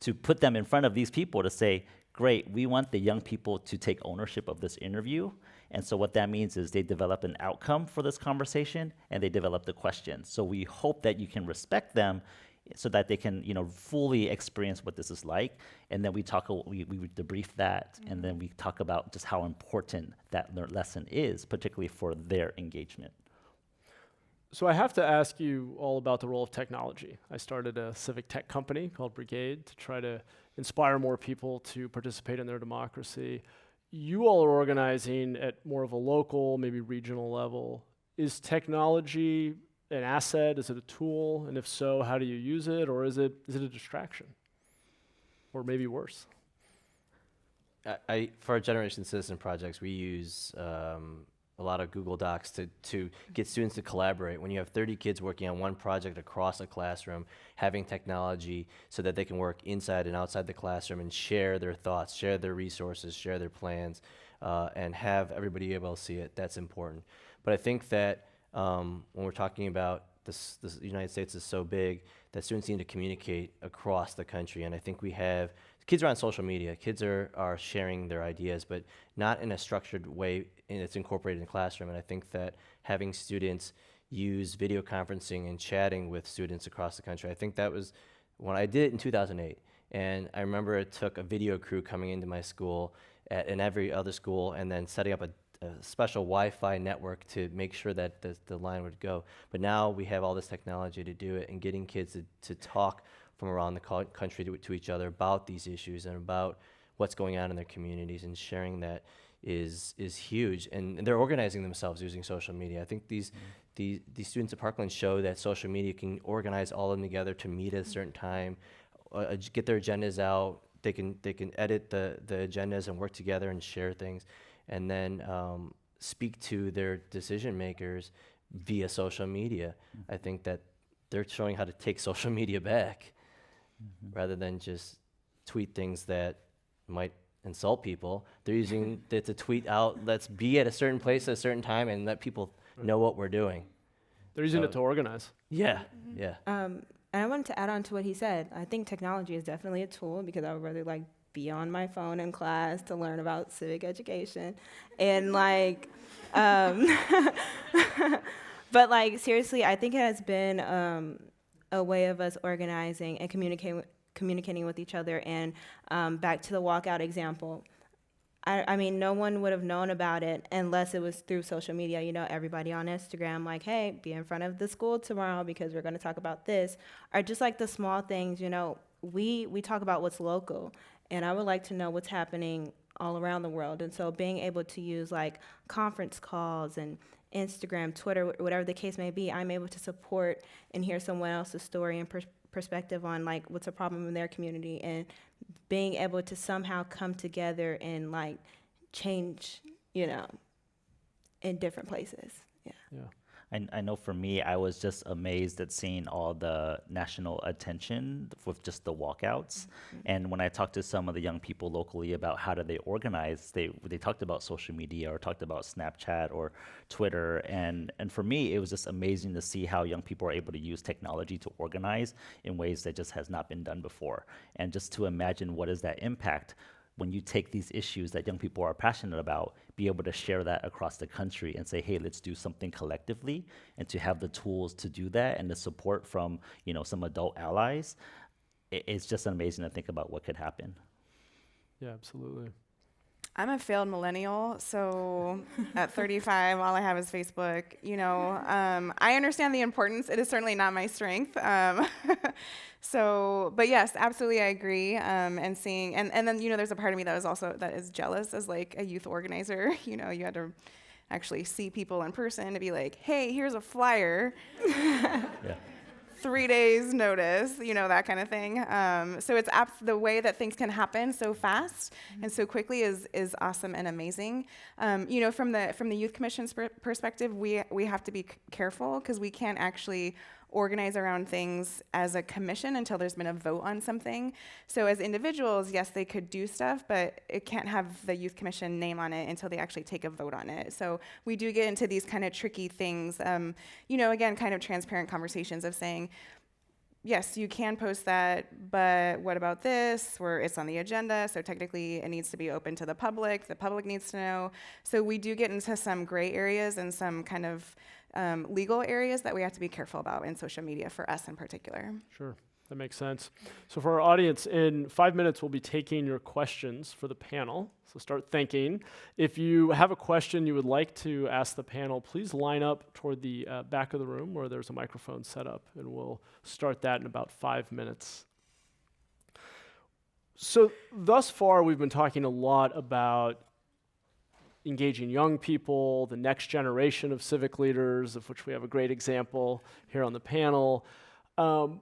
to put them in front of these people to say, great, we want the young people to take ownership of this interview. And so what that means is they develop an outcome for this conversation and they develop the questions. So we hope that you can respect them so that they can, fully experience what this is like. And then we debrief that, and then we talk about just how important that lesson is, particularly for their engagement. So I have to ask you all about the role of technology. I started a civic tech company called Brigade to try to inspire more people to participate in their democracy. You all are organizing at more of a local, maybe regional level. Is technology an asset? Is it a tool? And if so, how do you use it? Or is it a distraction? Or maybe worse? For our Generation Citizen projects, we use a lot of Google Docs to get students to collaborate. When you have 30 kids working on one project across a classroom, having technology so that they can work inside and outside the classroom and share their thoughts, share their resources, share their plans, and have everybody able to see it, that's important. But I think that when we're talking about this United States is so big that students need to communicate across the country, and I think kids are on social media, kids are sharing their ideas, but not in a structured way, and it's incorporated in the classroom. And I think that having students use video conferencing and chatting with students across the country, I think that was when I did it in 2008, and I remember it took a video crew coming into my school and every other school, and then setting up a special Wi-Fi network to make sure that the line would go. But now we have all this technology to do it, and getting kids to talk from around the country to each other about these issues and about what's going on in their communities, and sharing that is huge. And they're organizing themselves using social media. I think these students at Parkland show that social media can organize all of them together to meet at a certain time, get their agendas out. They can edit the agendas and work together and share things, and then speak to their decision makers via social media. I think that they're showing how to take social media back, rather than just tweet things that might insult people. They're using it to tweet out, let's be at a certain place at a certain time and let people know what we're doing. They're using it to organize. Yeah. And I wanted to add on to what he said. I think technology is definitely a tool, because I would rather like be on my phone in class to learn about civic education. And like, but like seriously, I think it has been a way of us organizing and communicating with each other. And back to the walkout example, I mean, no one would have known about it unless it was through social media. You know, everybody on Instagram, like, hey, be in front of the school tomorrow because we're going to talk about this. Or just like the small things, you know, we talk about what's local, and I would like to know what's happening all around the world. And so being able to use like conference calls and Instagram, Twitter, whatever the case may be, I'm able to support and hear someone else's story and perspective on like what's a problem in their community, and being able to somehow come together and like change, you know, in different places. Yeah. Yeah. I know for me, I was just amazed at seeing all the national attention with just the walkouts. And when I talked to some of the young people locally about how do they organize, they talked about social media or talked about Snapchat or Twitter. And for me, it was just amazing to see how young people are able to use technology to organize in ways that just has not been done before. And just to imagine what is that impact when you take these issues that young people are passionate about, be able to share that across the country and say, hey, let's do something collectively, and to have the tools to do that and the support from, you know, some adult allies, it's just amazing to think about what could happen. Yeah, absolutely. I'm a failed millennial, so at 35, all I have is Facebook. You know, I understand the importance. It is certainly not my strength. So, but yes, absolutely, I agree. And seeing, and then, you know, there's a part of me that is jealous as like a youth organizer. You know, you had to actually see people in person to be like, hey, here's a flyer. Yeah. 3 days notice, you know, that kind of thing. So it's the way that things can happen so fast and so quickly is awesome and amazing. You know, from the Youth Commission's perspective, we have to be careful because we can't actually organize around things as a commission until there's been a vote on something. So as individuals, yes, they could do stuff, but it can't have the Youth Commission name on it until they actually take a vote on it. So we do get into these kind of tricky things, you know, again, kind of transparent conversations of saying, yes, you can post that, but what about this, where it's on the agenda, so technically it needs to be open to the public needs to know. So we do get into some gray areas and some kind of legal areas that we have to be careful about in social media for us in particular. Sure, that makes sense. So for our audience, in 5 minutes, we'll be taking your questions for the panel. So start thinking. If you have a question you would like to ask the panel, please line up toward the back of the room where there's a microphone set up, and we'll start that in about 5 minutes. So thus far, we've been talking a lot about engaging young people, the next generation of civic leaders, of which we have a great example here on the panel. But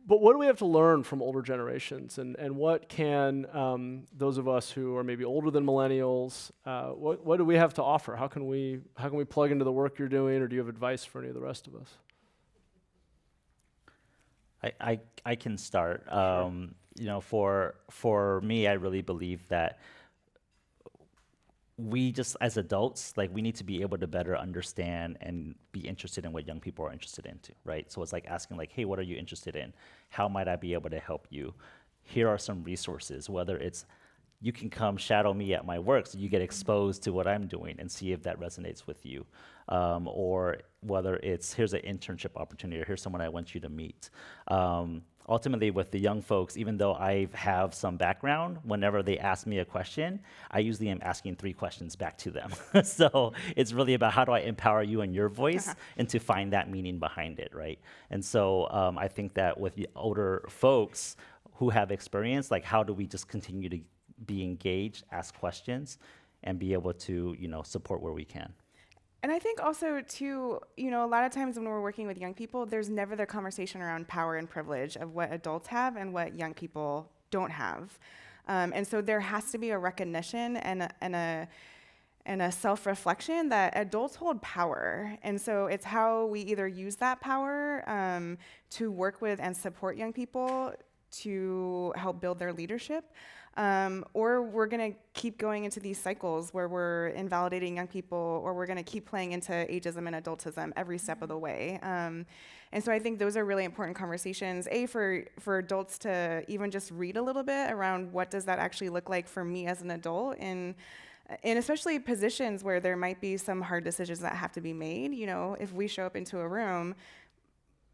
what do we have to learn from older generations, and what can those of us who are maybe older than millennials, what do we have to offer? How can we plug into the work you're doing, or do you have advice for any of the rest of us? I can start. You know, for me, I really believe that we just, as adults, like, we need to be able to better understand and be interested in what young people are interested into, right? So it's like asking, like, hey, what are you interested in? How might I be able to help you? Here are some resources, whether it's you can come shadow me at my work so you get exposed to what I'm doing and see if that resonates with you. Or whether it's, here's an internship opportunity, or here's someone I want you to meet. Ultimately, with the young folks, even though I have some background, whenever they ask me a question, I usually am asking 3 questions back to them. So it's really about how do I empower you and your voice and to find that meaning behind it, right? And so I think that with the older folks who have experience, like, how do we just continue to be engaged, ask questions, and be able to, you know, support where we can. And I think also, too, you know, a lot of times when we're working with young people, there's never the conversation around power and privilege of what adults have and what young people don't have. And so there has to be a recognition and a self-reflection that adults hold power. And so it's how we either use that power to work with and support young people to help build their leadership. Or we're going to keep going into these cycles where we're invalidating young people, or we're going to keep playing into ageism and adultism every step of the way. And so I think those are really important conversations, for adults to even just read a little bit around what does that actually look like for me as an adult, and especially positions where there might be some hard decisions that have to be made. You know, if we show up into a room,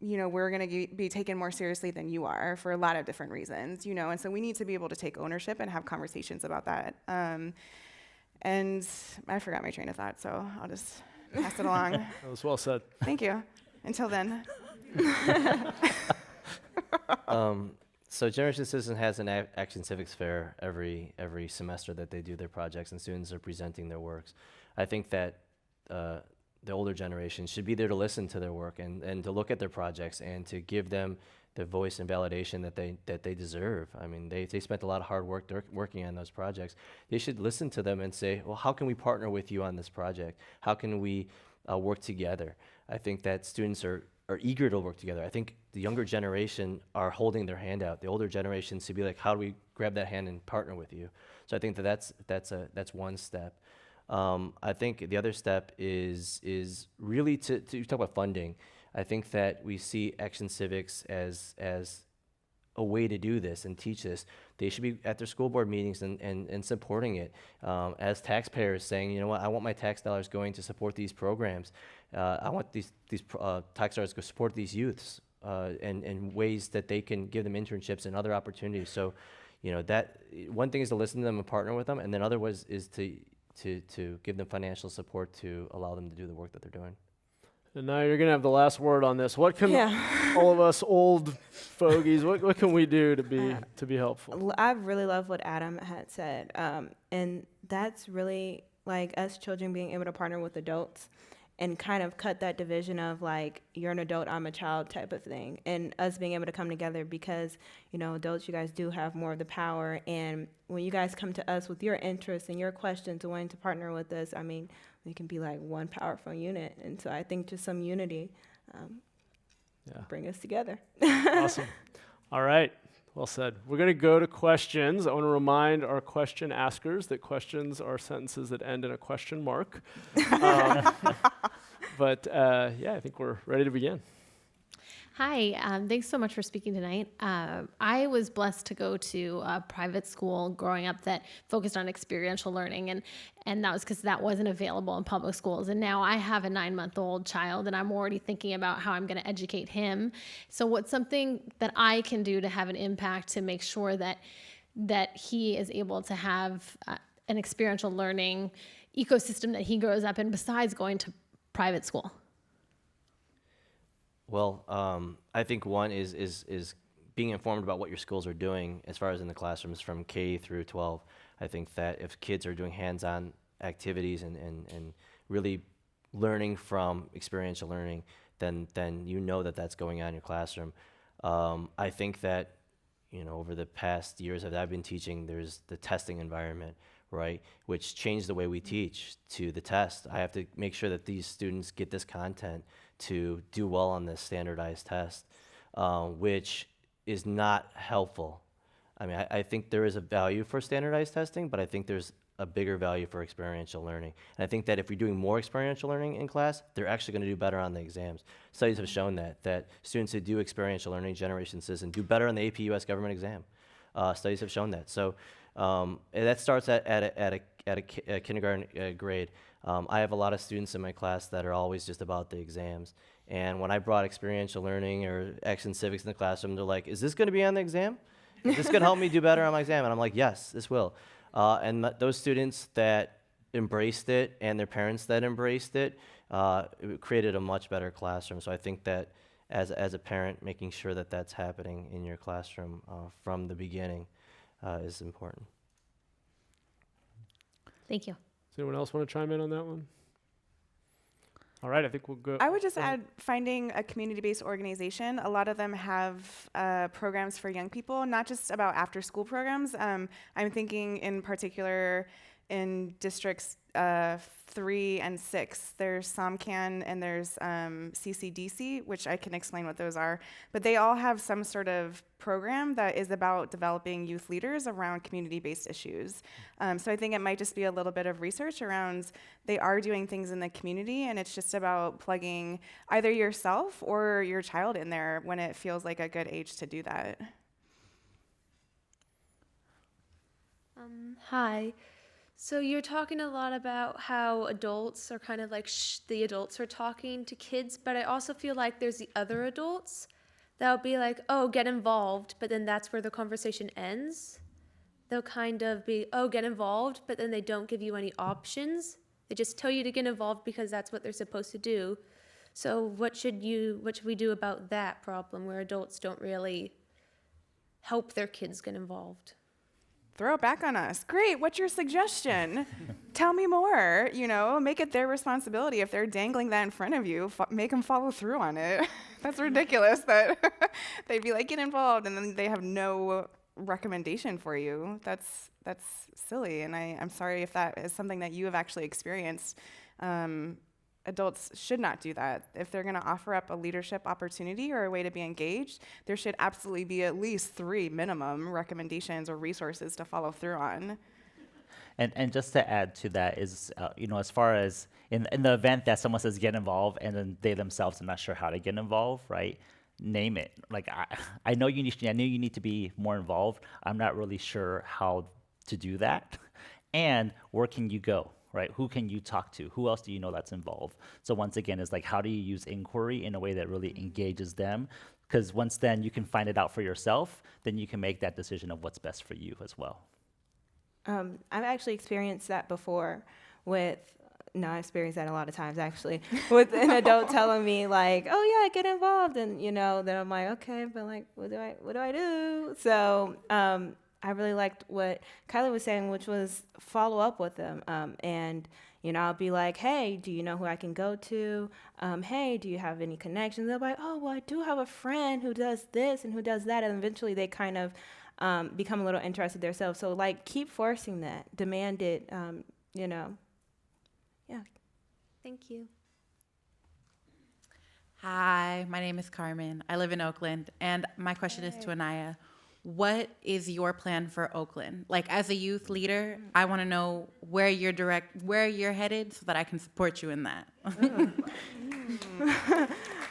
you know, we're going to be taken more seriously than you are for a lot of different reasons, you know, and so we need to be able to take ownership and have conversations about that. And I forgot my train of thought, so I'll just pass it along. That was well said. Thank you. Until then. So Generation Citizen has an Action Civics Fair every semester that they do their projects and students are presenting their works. I think that the older generation should be there to listen to their work and to look at their projects and to give them the voice and validation that they deserve. I mean, they spent a lot of hard work working on those projects. They should listen to them and say, well, how can we partner with you on this project? How can we work together? I think that students are eager to work together. I think the younger generation are holding their hand out. The older generation should be like, how do we grab that hand and partner with you? So I think that's one step. I think the other step is really to talk about funding. I think that we see Action Civics as a way to do this and teach this. They should be at their school board meetings and supporting it. As taxpayers saying, you know what, I want my tax dollars going to support these programs. I want these tax dollars to support these youths and ways that they can give them internships and other opportunities. So, you know, that one thing is to listen to them and partner with them, and then other was is to give them financial support to allow them to do the work that they're doing. And now you're going to have the last word on this. What can all of us old fogies, what can we do to be helpful? I really love what Adam had said. And that's really like us children being able to partner with adults and kind of cut that division of like, you're an adult, I'm a child type of thing. And us being able to come together because, you know, adults, you guys do have more of the power. And when you guys come to us with your interests and your questions and wanting to partner with us, I mean, we can be like one powerful unit. And so I think just some unity bring us together. Awesome. All right. Well said. We're going to go to questions. I want to remind our question askers that questions are sentences that end in a question mark. But I think we're ready to begin. Hi, thanks so much for speaking tonight. I was blessed to go to a private school growing up that focused on experiential learning, and that was because that wasn't available in public schools. And now I have a 9-month-old child, and I'm already thinking about how I'm going to educate him. So what's something that I can do to have an impact to make sure that he is able to have an experiential learning ecosystem that he grows up in besides going to private school? Well, I think one is being informed about what your schools are doing as far as in the classrooms from K through 12. I think that if kids are doing hands-on activities and really learning from experiential learning, then you know that that's going on in your classroom. I think that, you know, over the past years that I've been teaching, there's the testing environment, right, which changed the way we teach to the test. I have to make sure that these students get this content to do well on this standardized test, which is not helpful. I mean, I think there is a value for standardized testing, but I think there's a bigger value for experiential learning. And I think that if we're doing more experiential learning in class, they're actually going to do better on the exams. Studies have shown that students who do experiential learning, Generation Citizen, do better on the AP US government exam. Studies have shown that. So and that starts at a kindergarten grade. I have a lot of students in my class that are always just about the exams. And when I brought experiential learning or Action Civics in the classroom, they're like, is this going to be on the exam? Is this going to help me do better on my exam? And I'm like, yes, this will. And those students that embraced it and their parents that embraced it, it created a much better classroom. So I think that as a parent, making sure that that's happening in your classroom from the beginning is important. Thank you. Does anyone else want to chime in on that one? All right, I think we'll go. I would just add finding a community-based organization. A lot of them have programs for young people, not just about after-school programs. I'm thinking in particular in districts 3 and 6. There's SOMCAN and there's CCDC, which I can explain what those are. But they all have some sort of program that is about developing youth leaders around community-based issues. So I think it might just be a little bit of research around they are doing things in the community, and it's just about plugging either yourself or your child in there when it feels like a good age to do that. Hi. So you're talking a lot about how adults are kind of like the adults are talking to kids, but I also feel like there's the other adults that would be like, oh, get involved, but then that's where the conversation ends. they'll kind of be, oh, get involved, but then they don't give you any options. They just tell you to get involved because that's what they're supposed to do. So what should we do about that problem where adults don't really help their kids get involved? Throw it back on us. Great. What's your suggestion? Tell me more. Make it their responsibility. If they're dangling that in front of you, make them follow through on it. That's ridiculous that they'd be like, get involved, and then they have no recommendation for you. That's silly, and I'm sorry if that is something that you have actually experienced. Adults should not do that. If they're going to offer up a leadership opportunity or a way to be engaged, there should absolutely be at least 3 minimum recommendations or resources to follow through on. And just to add to that is, as far as in the event that someone says get involved and then they themselves are not sure how to get involved, right? Name it. Like I know you need to be more involved. I'm not really sure how to do that. And where can you go? Right? Who can you talk to? Who else do you know that's involved? So once again, it's like, how do you use inquiry in a way that really engages them? Because once then you can find it out for yourself, then you can make that decision of what's best for you as well. I've actually experienced that before I experienced that a lot of times actually, with an adult telling me like, oh yeah, get involved. And then I'm like, okay, but like, what do I do? So, I really liked what Kylie was saying, which was follow up with them. And I'll be like, hey, do you know who I can go to? Hey, do you have any connections? They'll be like, oh, well, I do have a friend who does this and who does that. And eventually they kind of become a little interested themselves. So, like, keep forcing that. Demand it, Yeah. Thank you. Hi, my name is Carmen. I live in Oakland. And my question is to Anaya. What is your plan for Oakland? Like, as a youth leader, I want to know where you're headed so that I can support you in that.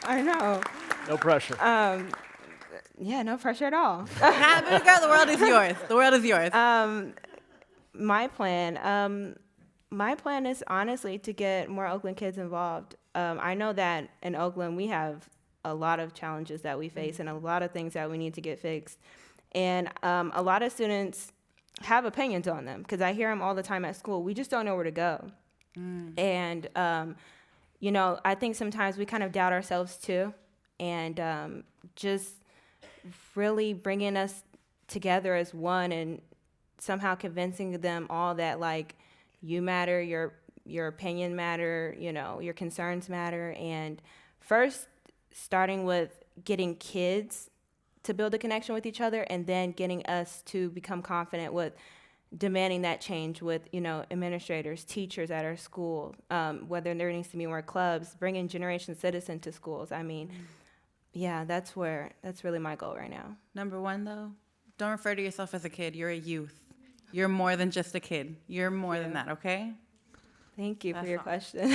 I know. No pressure. Yeah, no pressure at all. Girl, the world is yours. The world is yours. My plan is honestly to get more Oakland kids involved. I know that in Oakland we have a lot of challenges that we face and a lot of things that we need to get fixed. And a lot of students have opinions on them because I hear them all the time at school. We just don't know where to go. And, I think sometimes we kind of doubt ourselves too. And just really bringing us together as one and somehow convincing them all that, like, you matter, your opinion matter, your concerns matter. And first, starting with getting kids to build a connection with each other, and then getting us to become confident with demanding that change with, administrators, teachers at our school, whether there needs to be more clubs, bringing Generation Citizen to schools. I mean, yeah, that's really my goal right now. Number 1, though, don't refer to yourself as a kid. You're a youth. You're more than just a kid. You're more than that, okay? Thank you for your all. question.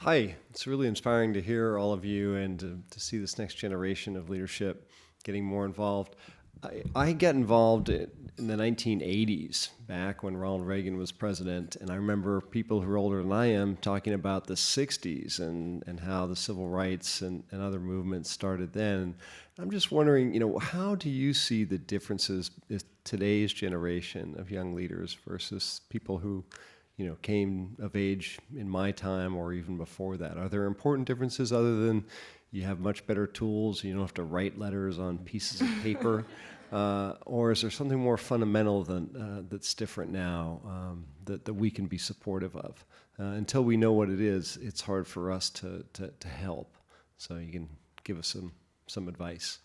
Hi, it's really inspiring to hear all of you and to see this next generation of leadership getting more involved. I got involved in the 1980s, back when Ronald Reagan was president, and I remember people who are older than I am talking about the 60s and how the civil rights and other movements started then. I'm just wondering, how do you see the differences in today's generation of young leaders versus people who came of age in my time or even before that? Are there important differences other than you have much better tools, you don't have to write letters on pieces of paper? Or is there something more fundamental that's different now that we can be supportive of? Until we know what it is, it's hard for us to help. So you can give us some advice.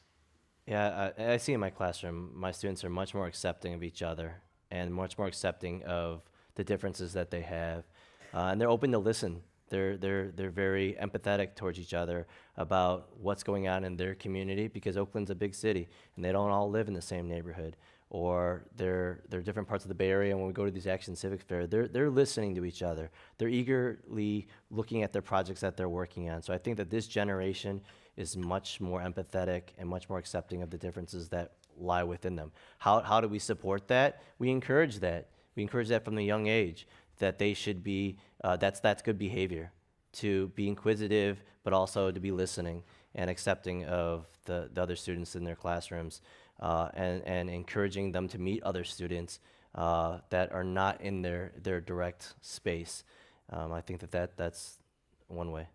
Yeah, I see in my classroom, my students are much more accepting of each other and much more accepting of the differences that they have, and they're open to listen. They're very empathetic towards each other about what's going on in their community, because Oakland's a big city and they don't all live in the same neighborhood, or they're different parts of the Bay Area. And when we go to these Action Civic Fair, they're listening to each other. They're eagerly looking at their projects that they're working on. So I think that this generation is much more empathetic and much more accepting of the differences that lie within them. How do we support that? We encourage that. We encourage that from a young age, that they should be, that's good behavior, to be inquisitive, but also to be listening and accepting of the other students in their classrooms. and encouraging them to meet other students that are not in their direct space. I think that's one way.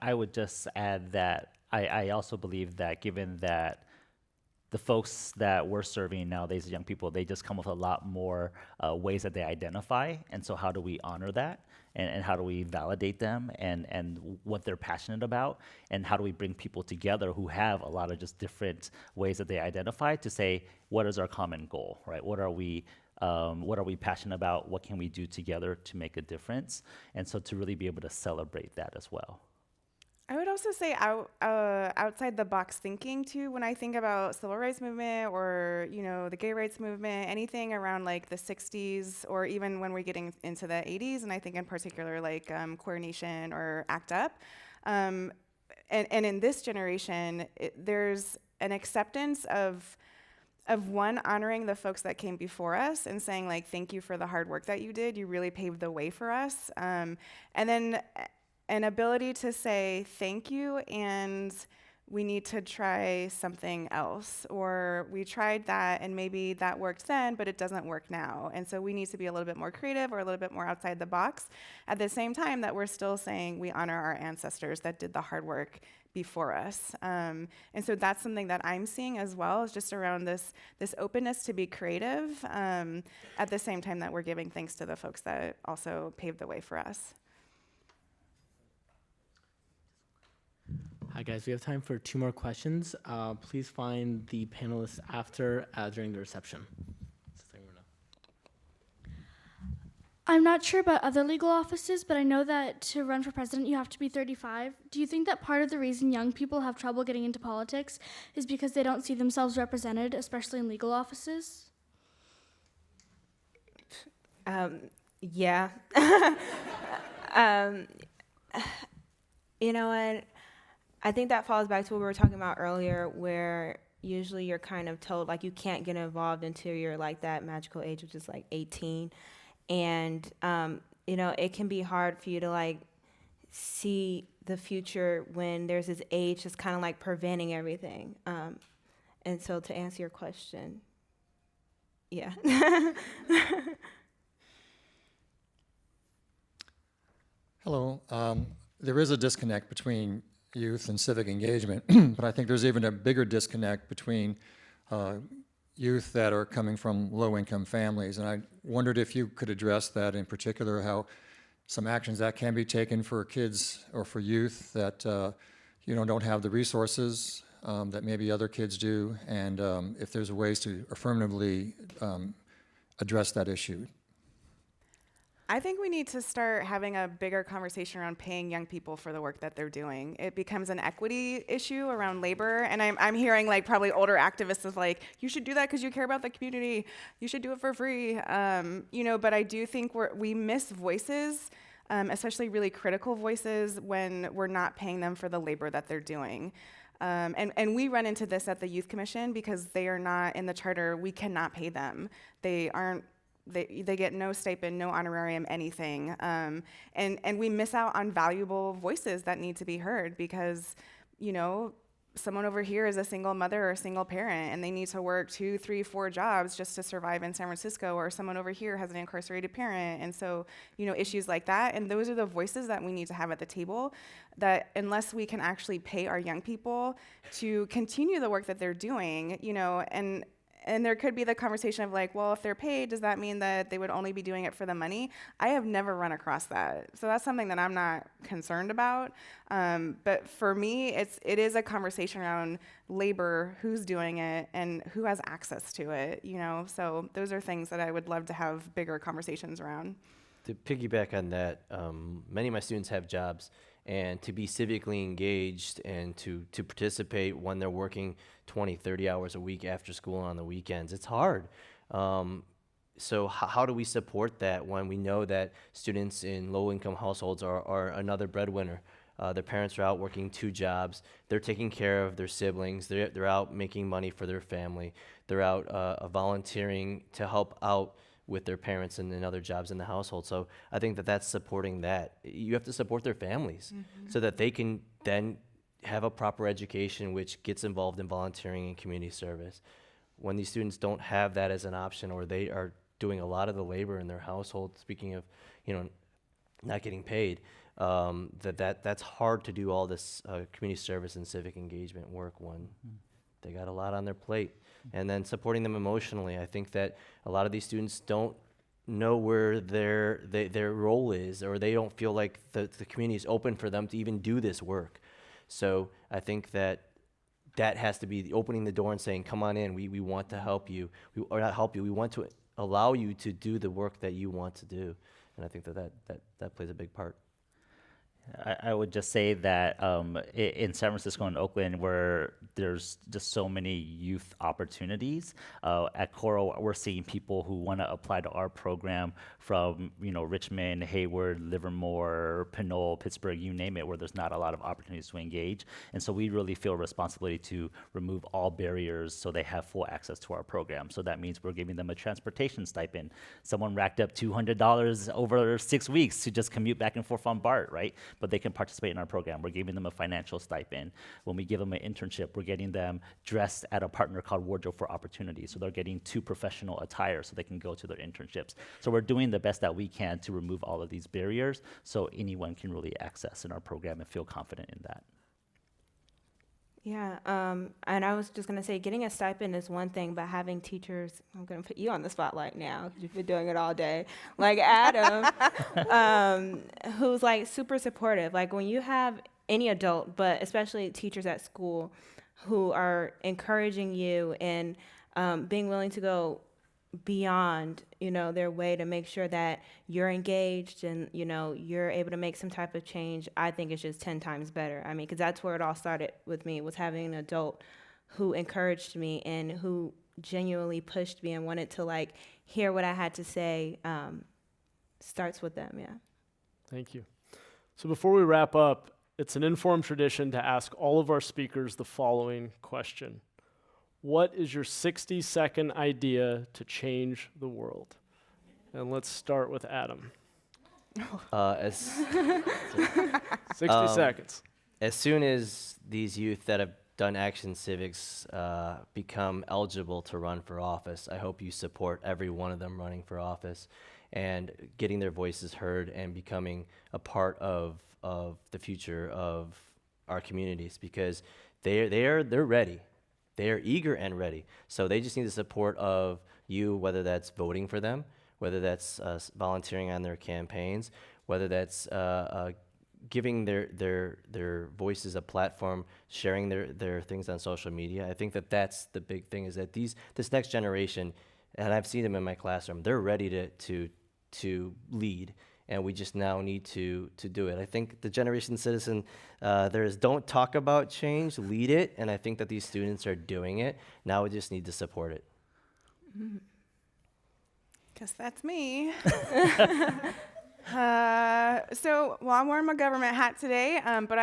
I would just add that I also believe that given that the folks that we're serving nowadays, young people, they just come with a lot more ways that they identify. And so how do we honor that? And how do we validate them and what they're passionate about? And how do we bring people together who have a lot of just different ways that they identify to say, what is our common goal, right? What are we passionate about? What can we do together to make a difference? And so to really be able to celebrate that as well. I would also say outside the box thinking too. When I think about civil rights movement or the gay rights movement, anything around like the 60s or even when we're getting into the 80s, and I think in particular like Queer Nation or ACT UP, and in this generation, there's an acceptance of one, honoring the folks that came before us and saying like, thank you for the hard work that you did. You really paved the way for us, and then an ability to say thank you and we need to try something else, or we tried that and maybe that worked then, but it doesn't work now. And so we need to be a little bit more creative or a little bit more outside the box at the same time that we're still saying we honor our ancestors that did the hard work before us. And so that's something that I'm seeing as well, is just around this openness to be creative at the same time that we're giving thanks to the folks that also paved the way for us. Hi guys, we have time for 2 more questions. Please find the panelists after during the reception. I'm not sure about other legal offices, but I know that to run for president you have to be 35. Do you think that part of the reason young people have trouble getting into politics is because they don't see themselves represented, especially in legal offices? Yeah. You know what? I think that falls back to what we were talking about earlier, where usually you're kind of told like you can't get involved until you're like that magical age, which is like 18. And, it can be hard for you to like see the future when there's this age that's kind of like preventing everything. And so to answer your question, yeah. Hello. There is a disconnect between youth and civic engagement, but I think there's even a bigger disconnect between youth that are coming from low-income families. And I wondered if you could address that, in particular, how some actions that can be taken for kids or for youth that don't have the resources that maybe other kids do, and if there's ways to affirmatively address that issue. I think we need to start having a bigger conversation around paying young people for the work that they're doing. It becomes an equity issue around labor, and I'm hearing like probably older activists is like, you should do that because you care about the community. You should do it for free. But I do think we miss voices, especially really critical voices, when we're not paying them for the labor that they're doing. And we run into this at the Youth Commission because they are not in the charter. We cannot pay them. They get no stipend, no honorarium, anything. And we miss out on valuable voices that need to be heard because, someone over here is a single mother or a single parent and they need to work 2, 3, 4 jobs just to survive in San Francisco, or someone over here has an incarcerated parent. And so, issues like that. And those are the voices that we need to have at the table, that unless we can actually pay our young people to continue the work that they're doing, and there could be the conversation of like, well, if they're paid, does that mean that they would only be doing it for the money? I have never run across that. So that's something that I'm not concerned about. But for me, it is a conversation around labor, who's doing it, and who has access to it, So those are things that I would love to have bigger conversations around. To piggyback on that, many of my students have jobs, and to be civically engaged and to participate when they're working 20, 30 hours a week after school and on the weekends, it's hard. So how do we support that when we know that students in low-income households are another breadwinner? Their parents are out working 2 jobs. They're taking care of their siblings. They're out making money for their family. They're out volunteering to help out with their parents and other jobs in the household. So I think that's supporting that. You have to support their families so that they can then have a proper education which gets involved in volunteering and community service. When these students don't have that as an option, or they are doing a lot of the labor in their household, speaking of, not getting paid, that's hard to do all this community service and civic engagement work when they got a lot on their plate. And then supporting them emotionally. I think that a lot of these students don't know where their role is, or they don't feel like the community is open for them to even do this work. So I think that has to be opening the door and saying, come on in, we want to help you. Or not help you, we want to allow you to do the work that you want to do. And I think that plays a big part. I would just say that in San Francisco and Oakland, where there's just so many youth opportunities, at Coral, we're seeing people who want to apply to our program from Richmond, Hayward, Livermore, Pinole, Pittsburgh, you name it, where there's not a lot of opportunities to engage. And so we really feel a responsibility to remove all barriers so they have full access to our program. So that means we're giving them a transportation stipend. Someone racked up $200 over 6 weeks to just commute back and forth on BART, right? But they can participate in our program. We're giving them a financial stipend. When we give them an internship, we're getting them dressed at a partner called Wardrobe for Opportunity. So they're getting 2 professional attire so they can go to their internships. So we're doing the best that we can to remove all of these barriers so anyone can really access in our program and feel confident in that. Yeah, and I was just going to say, getting a stipend is one thing, but having teachers, I'm going to put you on the spotlight now because you've been doing it all day, like Adam, who's like super supportive. Like when you have any adult, but especially teachers at school who are encouraging you and being willing to go beyond, their way to make sure that you're engaged and, you're able to make some type of change, I think it's just 10 times better. I mean, because that's where it all started with me, was having an adult who encouraged me and who genuinely pushed me and wanted to, hear what I had to say. Starts with them, yeah. Thank you. So before we wrap up, it's an informed tradition to ask all of our speakers the following question. What is your 60-second idea to change the world? And let's start with Adam. 60 seconds. As soon as these youth that have done Action Civics become eligible to run for office, I hope you support every one of them running for office and getting their voices heard and becoming a part of the future of our communities, because they're ready. They are eager and ready. So they just need the support of you, whether that's voting for them, whether that's volunteering on their campaigns, whether that's giving their voices a platform, sharing their things on social media. I think that's the big thing, is that this next generation, and I've seen them in my classroom, they're ready to lead. And we just now need to do it. I think the Generation Citizen, don't talk about change, lead it, and I think that these students are doing it. Now we just need to support it. Guess that's me. I'm wearing my government hat today, but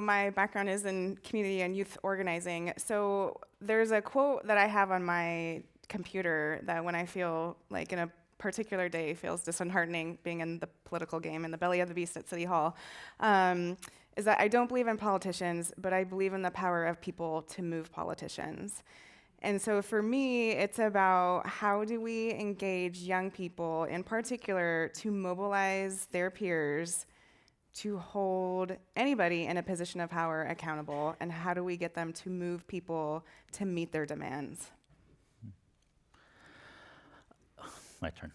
my background is in community and youth organizing. So there's a quote that I have on my computer that when I feel like in a particular day feels disheartening, being in the political game, in the belly of the beast at City Hall, is that I don't believe in politicians, but I believe in the power of people to move politicians. And so for me, it's about how do we engage young people in particular to mobilize their peers to hold anybody in a position of power accountable, and how do we get them to move people to meet their demands? My turn.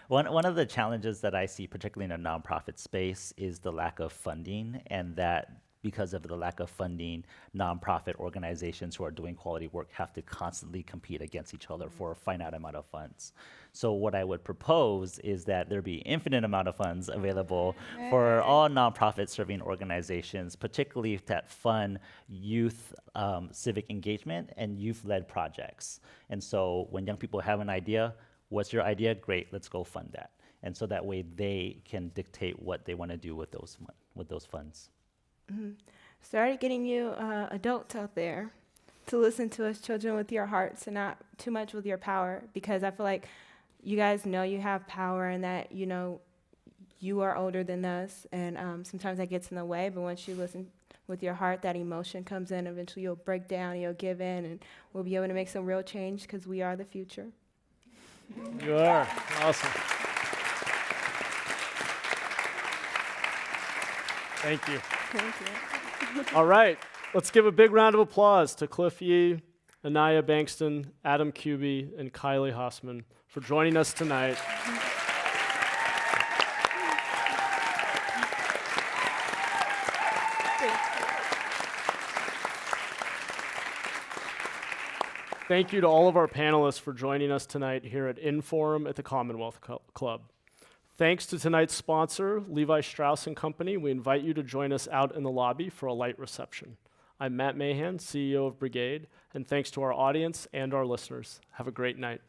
One of the challenges that I see, particularly in a nonprofit space, is the lack of funding, and that because of the lack of funding, nonprofit organizations who are doing quality work have to constantly compete against each other for a finite amount of funds. So what I would propose is that there be infinite amount of funds available for all nonprofit serving organizations, particularly that fund youth civic engagement and youth-led projects. And so when young people have an idea, what's your idea? Great, let's go fund that. And so that way they can dictate what they want to do with those funds. Mm-hmm. Started getting you adults out there to listen to us children with your hearts and not too much with your power, because I feel like you guys know you have power and that you are older than us, and sometimes that gets in the way. But once you listen with your heart, that emotion comes in. Eventually, you'll break down, you'll give in, and we'll be able to make some real change because we are the future. You are. Awesome. Thank you. Thank you. All right. Let's give a big round of applause to Cliff Yee, Anaya Bankston, Adam Kuby, and Kylie Hossman for joining us tonight. Thank you to all of our panelists for joining us tonight here at Inforum at the Commonwealth Club. Thanks to tonight's sponsor, Levi Strauss & Company. We invite you to join us out in the lobby for a light reception. I'm Matt Mahan, CEO of Brigade, and thanks to our audience and our listeners. Have a great night.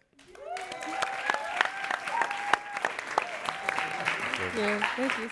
Thank you.